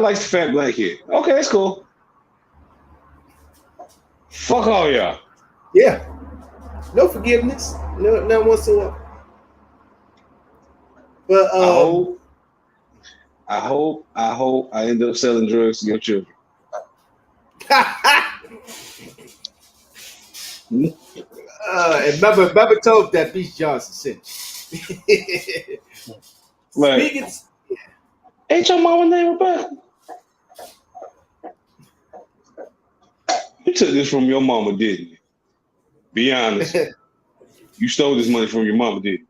likes the fat black kid. Okay, that's cool. Fuck all y'all. Yeah. No forgiveness. No whatsoever. But I hope I end up selling drugs to your children. And remember told that Beach Johnson sent. Like, ain't your mama name Rebecca? You took this from your mama, didn't you? Be honest. You stole this money from your mama, didn't you?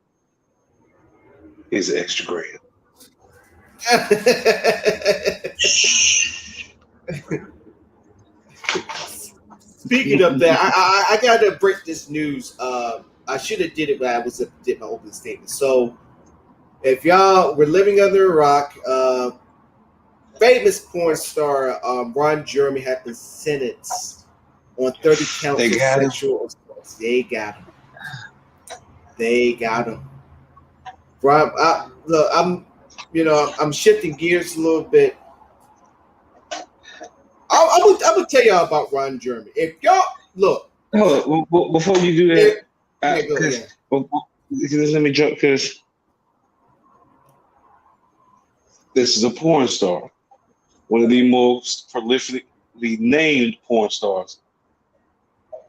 It's an extra grand. Speaking of that, I gotta break this news. I should have did it, but I did my opening statement. So, if y'all were living under a rock, famous porn star Ron Jeremy had been sentenced on 30 counts of sexual assault. They got him. Ron, I'm shifting gears a little bit. I'm gonna tell y'all about Ron Jeremy. If y'all look, before you do that, let me jump because this is a porn star, one of the most prolifically named porn stars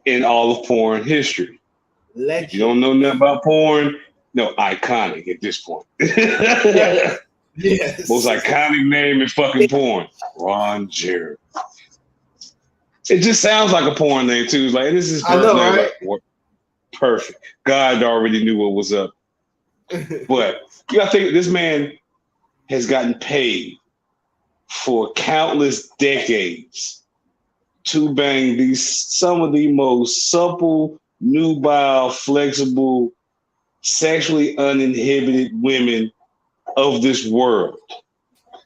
in all of porn history. If you don't know nothing about porn, no, iconic at this point. Yes. Yes. Most iconic name in fucking porn, Ron Jeremy. It just sounds like a porn name too. It's like, this is first name, right? Like, perfect. God already knew what was up. But you gotta think this man has gotten paid for countless decades to bang some of the most supple, nubile, flexible, sexually uninhibited women of this world.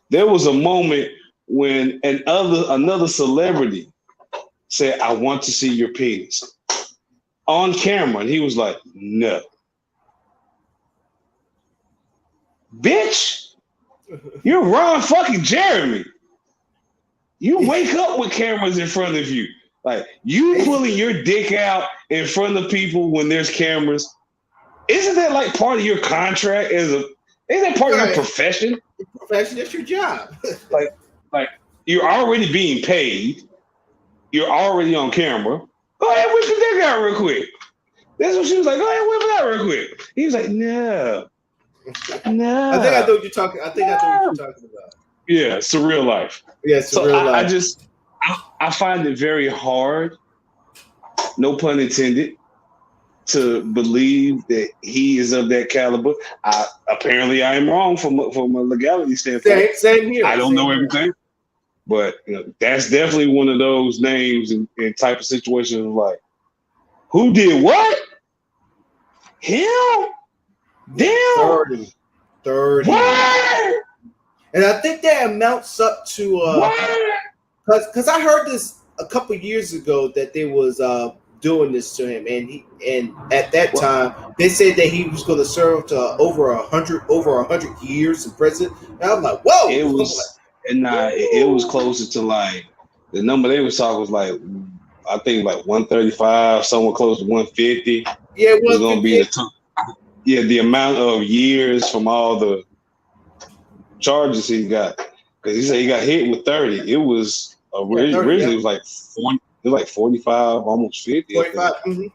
There was a moment when another celebrity said, "I want to see your penis," on camera, and he was like, "No." Bitch, you're Ron fucking Jeremy. You wake up with cameras in front of you. Like, you pulling your dick out in front of people when there's cameras. Isn't that like part of your contract isn't that part of your profession? Profession, that's your job. like you're already being paid. You're already on camera. Go ahead, whip your dick out real quick. That's what she was like. Go ahead, whip it out real quick. He was like, no. I think I know what you're talking about. Yeah, surreal life. Yeah, surreal life. I find it very hard, no pun intended, to believe that he is of that caliber. Apparently I am wrong from a legality standpoint. Same here. I don't know everything, but that's definitely one of those names and type of situations like, who did what? Him? Damn. 30. What? And I think that amounts up to because I heard this a couple years ago that they was doing this to him, and at that time they said that he was going to serve to over 100 years in prison. And I'm like, whoa! It was closer to like the number they was talking was like, I think like 135, somewhere close to 150. Yeah, it was going to be the amount of years from all the charges he got, because he said he got hit with 30. It was originally it was like 40, it was like 45, almost 50. 45. Mm-hmm.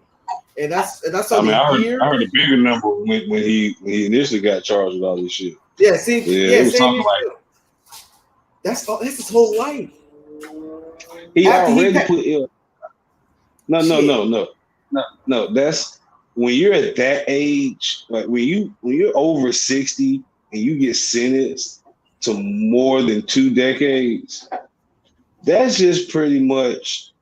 And that's I heard a bigger number when he initially got charged with all this shit. Yeah, see, it was talking like that's his whole life. He already put ill. No. That's when you're at that age, like when you're over 60 and you get sentenced to more than 2 decades, that's just pretty much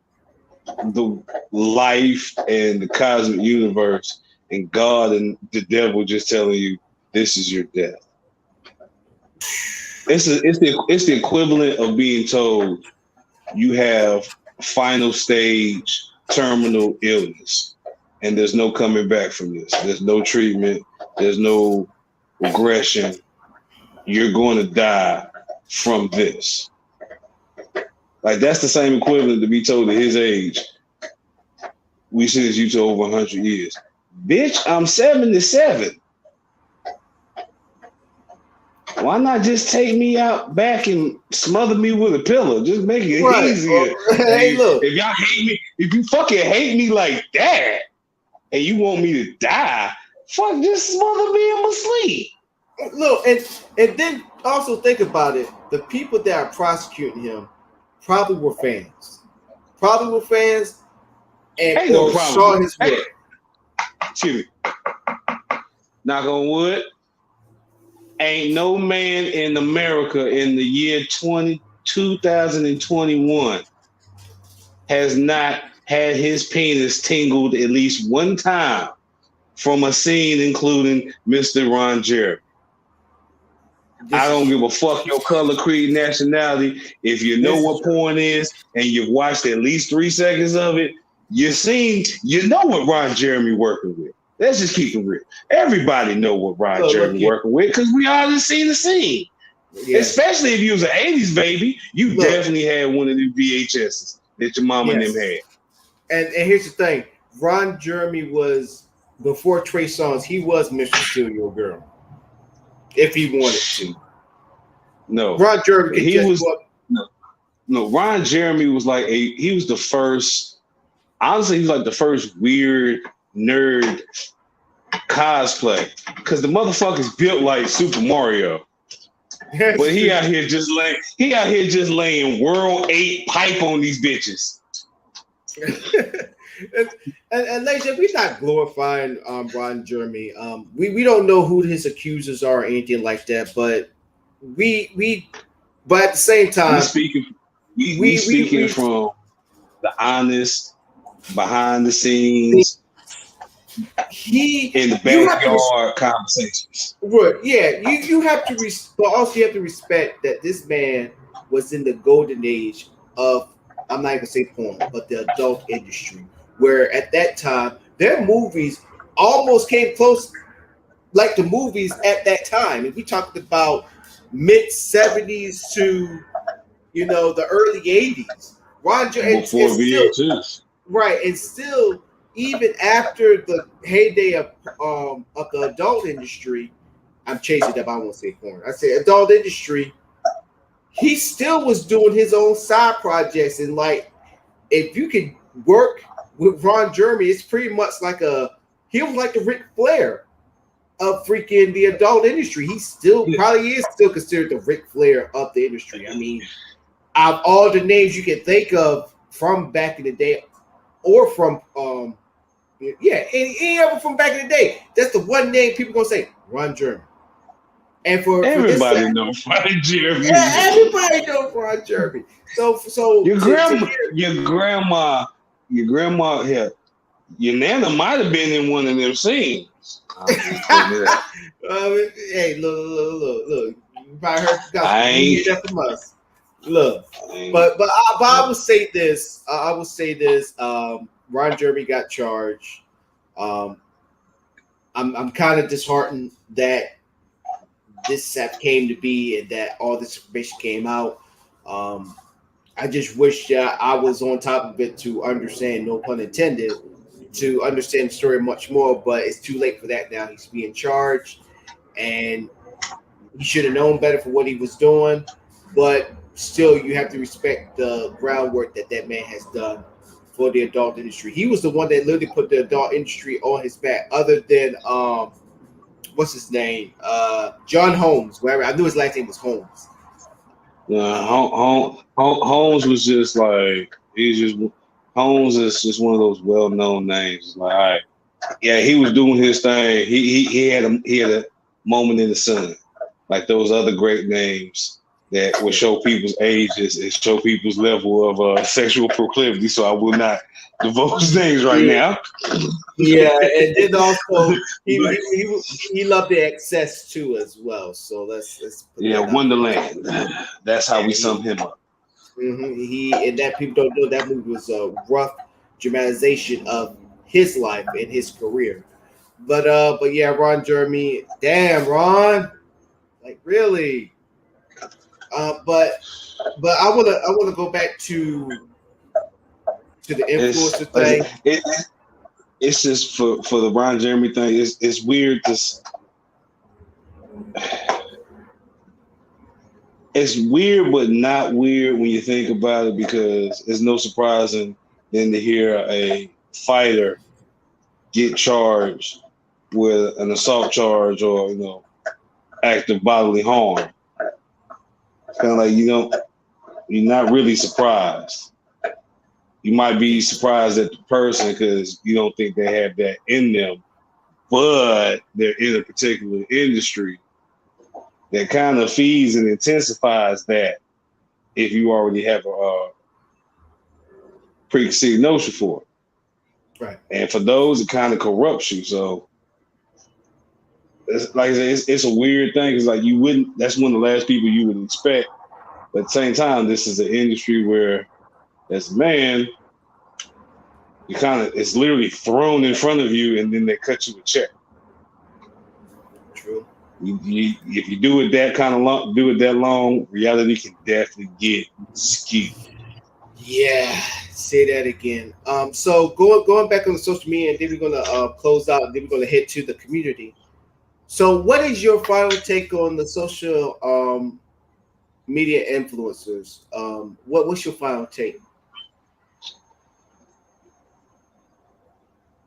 the life and the cosmic universe and God and the devil just telling you this is your death. It's the equivalent of being told you have final stage terminal illness and there's no coming back from this. There's no treatment. There's no regression. You're going to die from this. Like, that's the same equivalent to be told at his age, we sentence you to over 100 years. Bitch, I'm 77. Why not just take me out back and smother me with a pillow? Just make it easier. Hey, look. If y'all hate me, if you fucking hate me like that, and you want me to die, fuck, just smother me in my sleep. Look, and then also think about it. The people that are prosecuting him probably were fans. And ain't no problem. saw his work. Excuse me. Knock on wood. Ain't no man in America in the year 2021 has not had his penis tingled at least one time from a scene including Mr. Ron Jeremy. I don't give a fuck your color, creed, nationality. If you know what porn is and you've watched at least 3 seconds of it, you know what Ron Jeremy working with. Let's just keep it real. Everybody know what Ron Jeremy working with because we all seen the scene. Yeah. Especially if you was an 80s baby, you definitely had one of them VHSs that your mama and them had. And here's the thing. Ron Jeremy was, before Trey Songz, he was Mr. Steal Your Girl. If he wanted to. No. Ron Jeremy Ron Jeremy was like he was the first, honestly, he was like the first weird nerd cosplay because the motherfucker's built like Super Mario. But he out here just laying World 8 pipe on these bitches. and Leisha, we're not glorifying Ron Jeremy. We don't know who his accusers are or anything like that, but but at the same time, we speaking from the honest, behind the scenes, in the backyard conversations. Right? Yeah, you have to, but also you have to respect that this man was in the golden age of, I'm not even gonna say porn, but the adult industry, where at that time their movies almost came close, like the movies at that time. If we talked about mid 70s to the early 80s, Roger before VHS, right, and still even after the heyday of the adult industry, I'm chasing up. I won't say porn. I say adult industry. He still was doing his own side projects, and like, if you could work with Ron Jeremy, it's pretty much like he was like the Ric Flair of freaking the adult industry. He still probably is still considered the Ric Flair of the industry. I mean, out of all the names you can think of from back in the day, or from any of them from back in the day, that's the one name people gonna say, Ron Jeremy. And for everybody knows Ron Jeremy. Yeah, everybody knows Ron Jeremy. So your grandma, yeah, your nana might have been in one of them scenes. Hey, look. You probably heard that from us. Look, but I will say this. Ron Jeremy got charged. I'm kind of disheartened that this came to be and that all this information came out. I just wish I was on top of it to understand, no pun intended, to understand the story much more. But it's too late for that now. He's being charged, and he should have known better for what he was doing. But still, you have to respect the groundwork that man has done for the adult industry. He was the one that literally put the adult industry on his back, other than what's his name? John Holmes. Wherever, I knew his last name was Holmes. Holmes was just like, Holmes is just one of those well-known names. Like, all right, yeah, he was doing his thing. He had a moment in the sun, like those other great names that would show people's ages and show people's level of sexual proclivity. So I will not divulge names right now. Yeah, and then also he loved the excess too as well. So let's Wonderland. That's how we sum him up. Mm-hmm. And that people don't know, that movie was a rough dramatization of his life and his career. But yeah, Ron Jeremy, damn Ron, like really. But I wanna go back to the influencer thing. It's just for the Ron Jeremy thing. It's weird. It's weird, but not weird when you think about it, because it's no surprising than to hear a fighter get charged with an assault charge or act of bodily harm. It's kind of like you're not really surprised. You might be surprised at the person because you don't think they have that in them, but they're in a particular industry that kind of feeds and intensifies that if you already have a preconceived notion for it. Right. And for those, it kind of corrupts you. So it's like I said, it's a weird thing. It's like that's one of the last people you would expect. But at the same time, this is an industry where, as a man, it's literally thrown in front of you and then they cut you a check. True. If you do it that long, reality can definitely get skewed. Yeah, say that again. So going back on the social media, and then we're gonna close out, and then we're gonna head to the community. So, what is your final take on the social media influencers? What's your final take?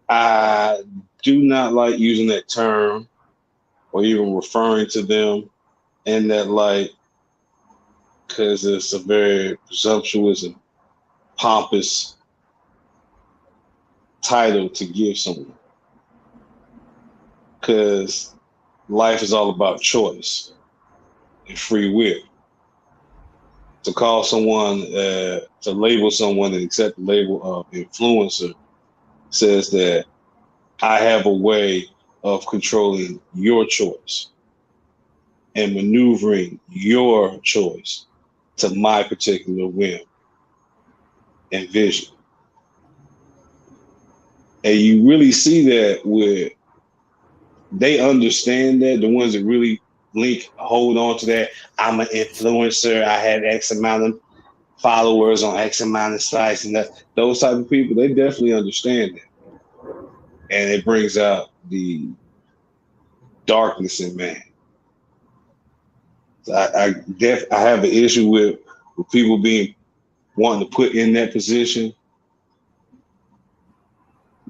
I do not like using that term or even referring to them in that light because it's a very presumptuous and pompous title to give someone. Because life is all about choice and free will. To call someone, to label someone and accept the label of influencer says that I have a way of controlling your choice and maneuvering your choice to my particular whim and vision. And you really see that with, they understand that, the ones that really hold on to that. I'm an influencer. I have X amount of followers on X amount of sites, and that those type of people, they definitely understand that. And it brings out the darkness in man. So I have an issue with people being wanting to put in that position.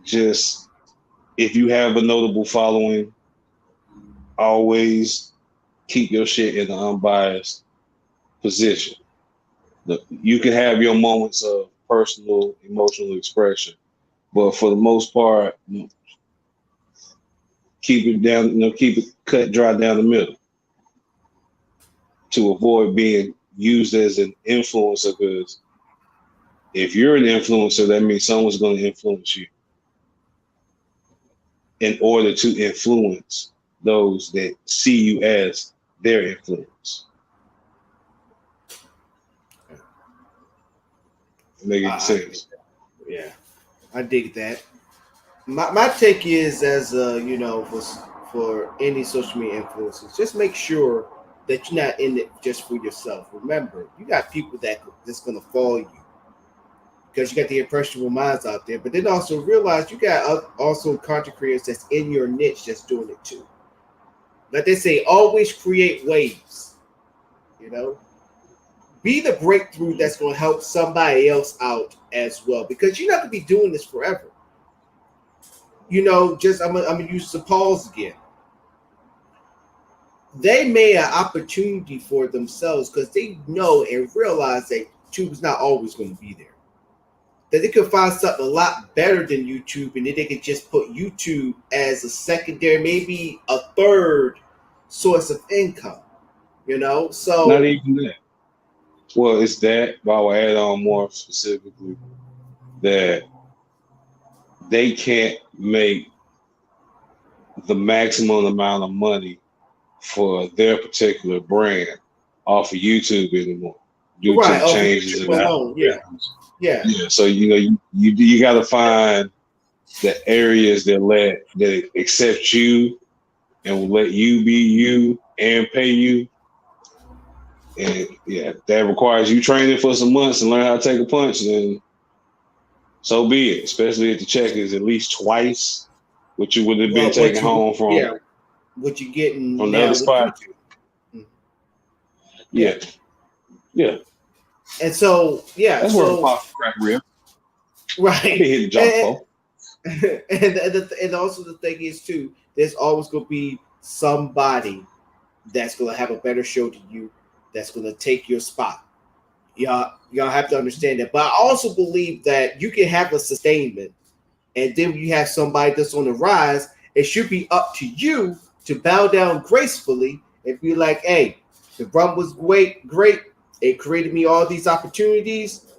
Just, if you have a notable following, always keep your shit in an unbiased position. Look, you can have your moments of personal, emotional expression, but for the most part, keep it down, keep it cut dry down the middle to avoid being used as an influencer. Because if you're an influencer, that means someone's going to influence you in order to influence those that see you as their influence. Making sense. Yeah, I dig that. My take is, as for any social media influencers, just make sure that you're not in it just for yourself. Remember, you got people that's gonna follow you because you got the impressionable minds out there. But then also realize you got also content creators that's in your niche that's doing it too. Like they say, always create waves. Be the breakthrough that's going to help somebody else out as well, because you're not going to be doing this forever. I'm gonna use the pause again. They made an opportunity for themselves because they know and realize that YouTube is not always going to be there. That they could find something a lot better than YouTube, and then they could just put YouTube as a secondary, maybe a third source of income. So not even that. Well, it's that, but I'll add on more specifically that they can't make the maximum amount of money for their particular brand off of YouTube anymore due to the changes in algorithms. Yeah. So you got to find the areas that accept you and will let you be you and pay you. And that requires you training for some months and learn how to take a punch, then so be it. Especially if the check is at least twice what you would have been taking home from what you're getting from the other spot. Yeah. And so that's where the pop crack rib. Right. Hit the and also the thing is too, there's always going to be somebody that's going to have a better show than you, that's going to take your spot. Y'all have to understand that. But I also believe that you can have a sustainment, and then you have somebody that's on the rise. It should be up to you to bow down gracefully and be like, hey, the run was great. It created me all these opportunities.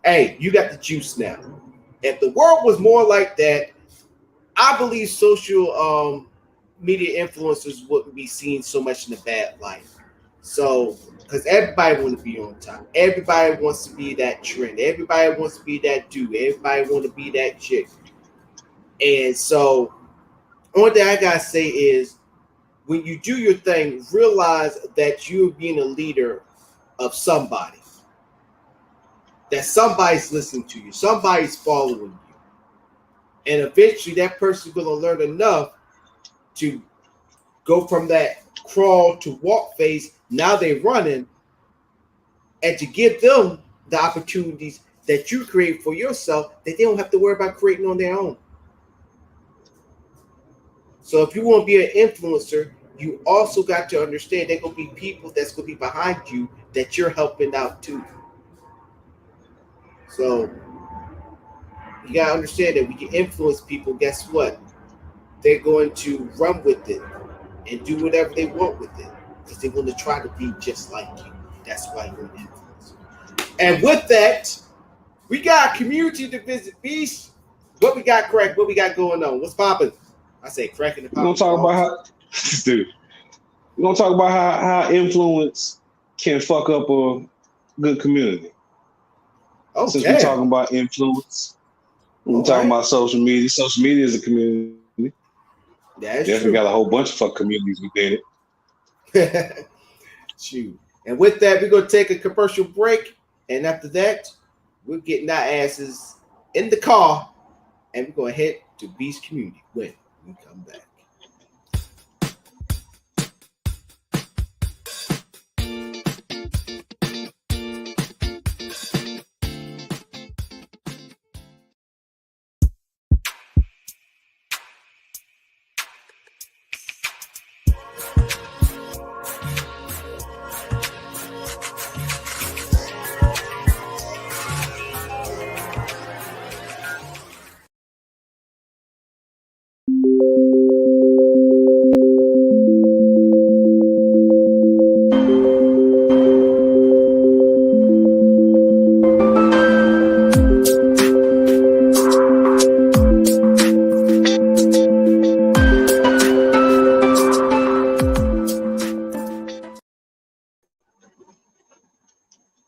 Hey, you got the juice now. If the world was more like that, I believe social media influencers wouldn't be seen so much in a bad light. So, because everybody wants to be on top. Everybody wants to be that trend. Everybody wants to be that dude. Everybody wants to be that chick. And so, one thing I got to say is, when you do your thing, realize that you're being a leader of somebody. That somebody's listening to you. Somebody's following you. And eventually that person's going to learn enough to go from that crawl to walk phase. Now they're running, and to give them the opportunities that you create for yourself that they don't have to worry about creating on their own. So if you want to be an influencer, you also got to understand there gonna be people that's gonna be behind you that you're helping out too. So you gotta understand that when you influence people, guess what? They're going to run with it and do whatever they want with it because they want to try to be just like you. That's why you're an influencer. And with that, we got community to visit Beast. What we got, Craig? What we got going on? What's popping? I say cracking the We're gonna popping. talk about how, dude. We're gonna talk about how influence can fuck up a good community. Oh, Since we're damn. talking about influence, we're All talking right. about social media. Social media is a community. That is Definitely true. got a whole bunch of fuck communities within it. Shoot. And with that, we're gonna take a commercial break. And after that, we're getting our asses in the car and we're gonna head to Beast Community when we come back.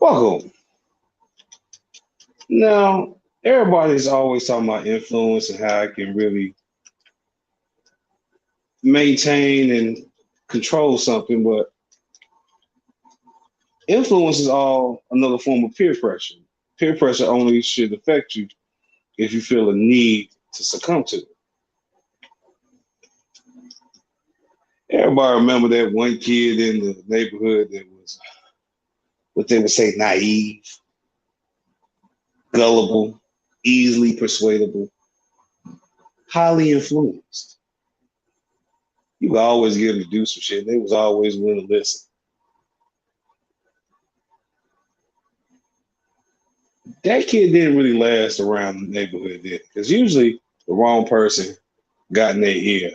Welcome. Now, everybody's always talking about influence and how it can really maintain and control something, but influence is all another form of peer pressure. Peer pressure only should affect you if you feel a need to succumb to it. Everybody remember that one kid in the neighborhood that was what they would say naive, gullible, easily persuadable, highly influenced. You would always get them to do some shit. They was always willing to listen. That kid didn't really last around the neighborhood then, because usually the wrong person got in their ear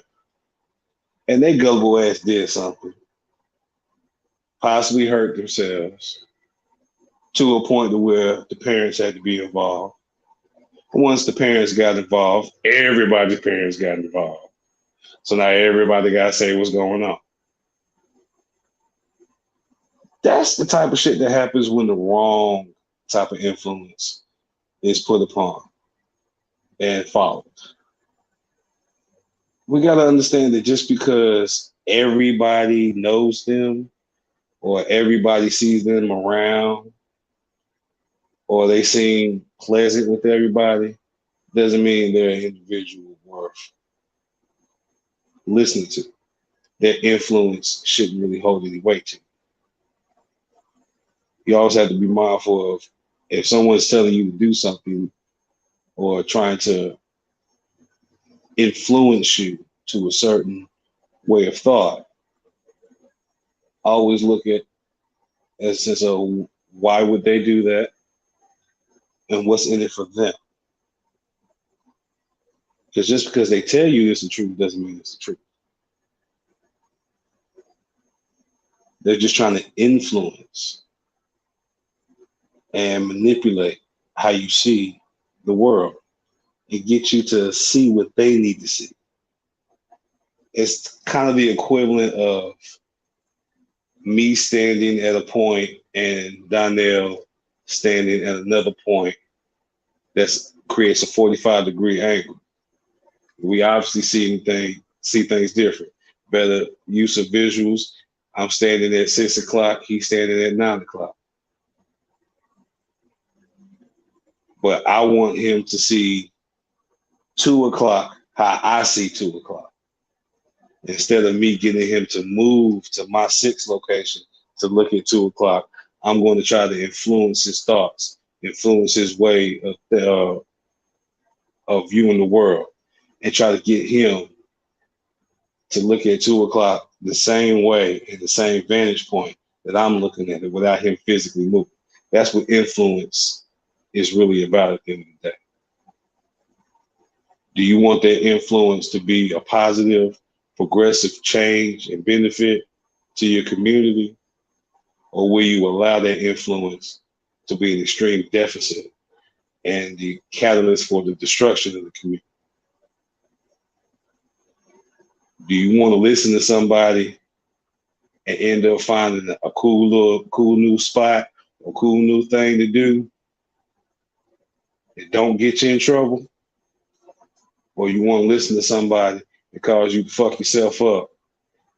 and they gullible ass did something, possibly hurt themselves to a point to where the parents had to be involved. Once the parents got involved, everybody's parents got involved. So now everybody got to say what's going on. That's the type of shit that happens when the wrong type of influence is put upon and followed. We got to understand that just because everybody knows them or everybody sees them around or they seem pleasant with everybody doesn't mean they're an individual worth listening to. Their influence shouldn't really hold any weight to you. You always have to be mindful of if someone's telling you to do something or trying to influence you to a certain way of thought, always look at as a why would they do that and what's in it for them. Because just because they tell you it's the truth doesn't mean it's the truth. They're just trying to influence and manipulate how you see the world and get you to see what they need to see. It's kind of the equivalent of me standing at a point and Donnell standing at another point that creates a 45-degree angle. We obviously see things different. Better use of visuals. I'm standing at 6 o'clock. He's standing at 9 o'clock. But I want him to see 2 o'clock how I see 2 o'clock. Instead of me getting him to move to my 6 location to look at 2 o'clock, I'm going to try to influence his thoughts, influence his way of viewing the world, and try to get him to look at 2 o'clock the same way in the same vantage point that I'm looking at it without him physically moving. That's what influence is really about at the end of the day. Do you want that influence to be a positive, progressive change and benefit to your community? Or will you allow that influence to be an extreme deficit and the catalyst for the destruction of the community? Do you want to listen to somebody and end up finding a cool new spot or cool new thing to do that don't get you in trouble? Or you want to listen to somebody that cause you to fuck yourself up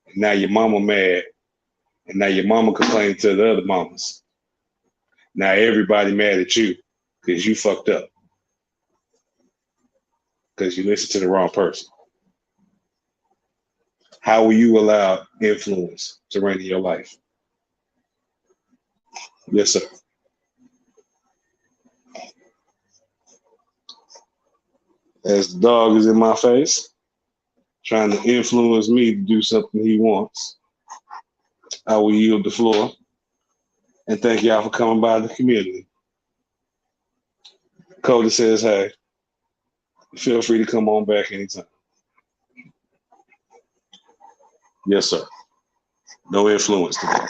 and now your mama mad and now your mama complaining to the other mamas. Now everybody mad at you because you fucked up because you listened to the wrong person. How will you allow influence to reign in your life? Yes, sir. As the dog is in my face, trying to influence me to do something he wants, I will yield the floor. And thank y'all for coming by the community. Cody says, hey, feel free to come on back anytime. Yes, sir. No influence today.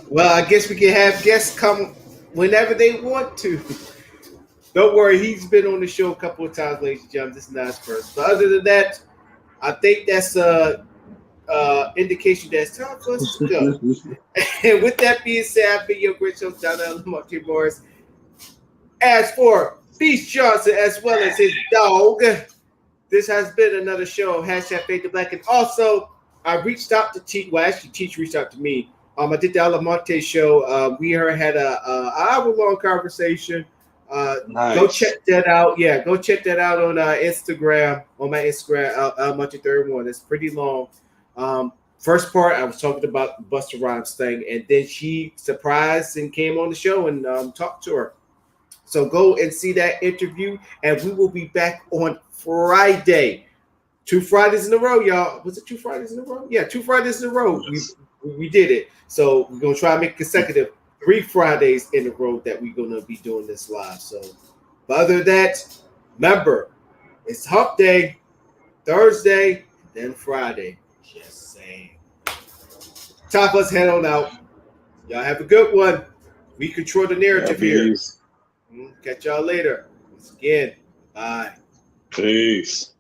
Well, I guess we can have guests come whenever they want to. Don't worry, he's been on the show a couple of times, ladies and gentlemen. This is not his first. But other than that, I think that's a indication that it's time for us to go. And with that being said, I've been your great show, John Monty Morris. As for Beast Johnson, as well as his dog, this has been another show of #Fade to Black. And also, I reached out to Teach. Well, actually, Teach reached out to me. I did the Alamonte show. We had a hour-long conversation. Nice. Go check that out. Yeah, go check that out on Instagram. On my Instagram, Alamonte31. It's pretty long. First part, I was talking about the Busta Rhymes thing, and then she surprised and came on the show and talked to her. So go and see that interview, and we will be back on Friday. 2 Fridays in a row, y'all. Was it 2 Fridays in a row? Yeah, 2 Fridays in a row. We did it. So we're going to try to make consecutive 3 Fridays in a row that we're going to be doing this live. So, but other than that, remember, it's Hump Day, Thursday, then Friday. Just saying. Time for us to head on out. Y'all have a good one. We control the narrative here. Catch y'all later. Once again, bye. Peace.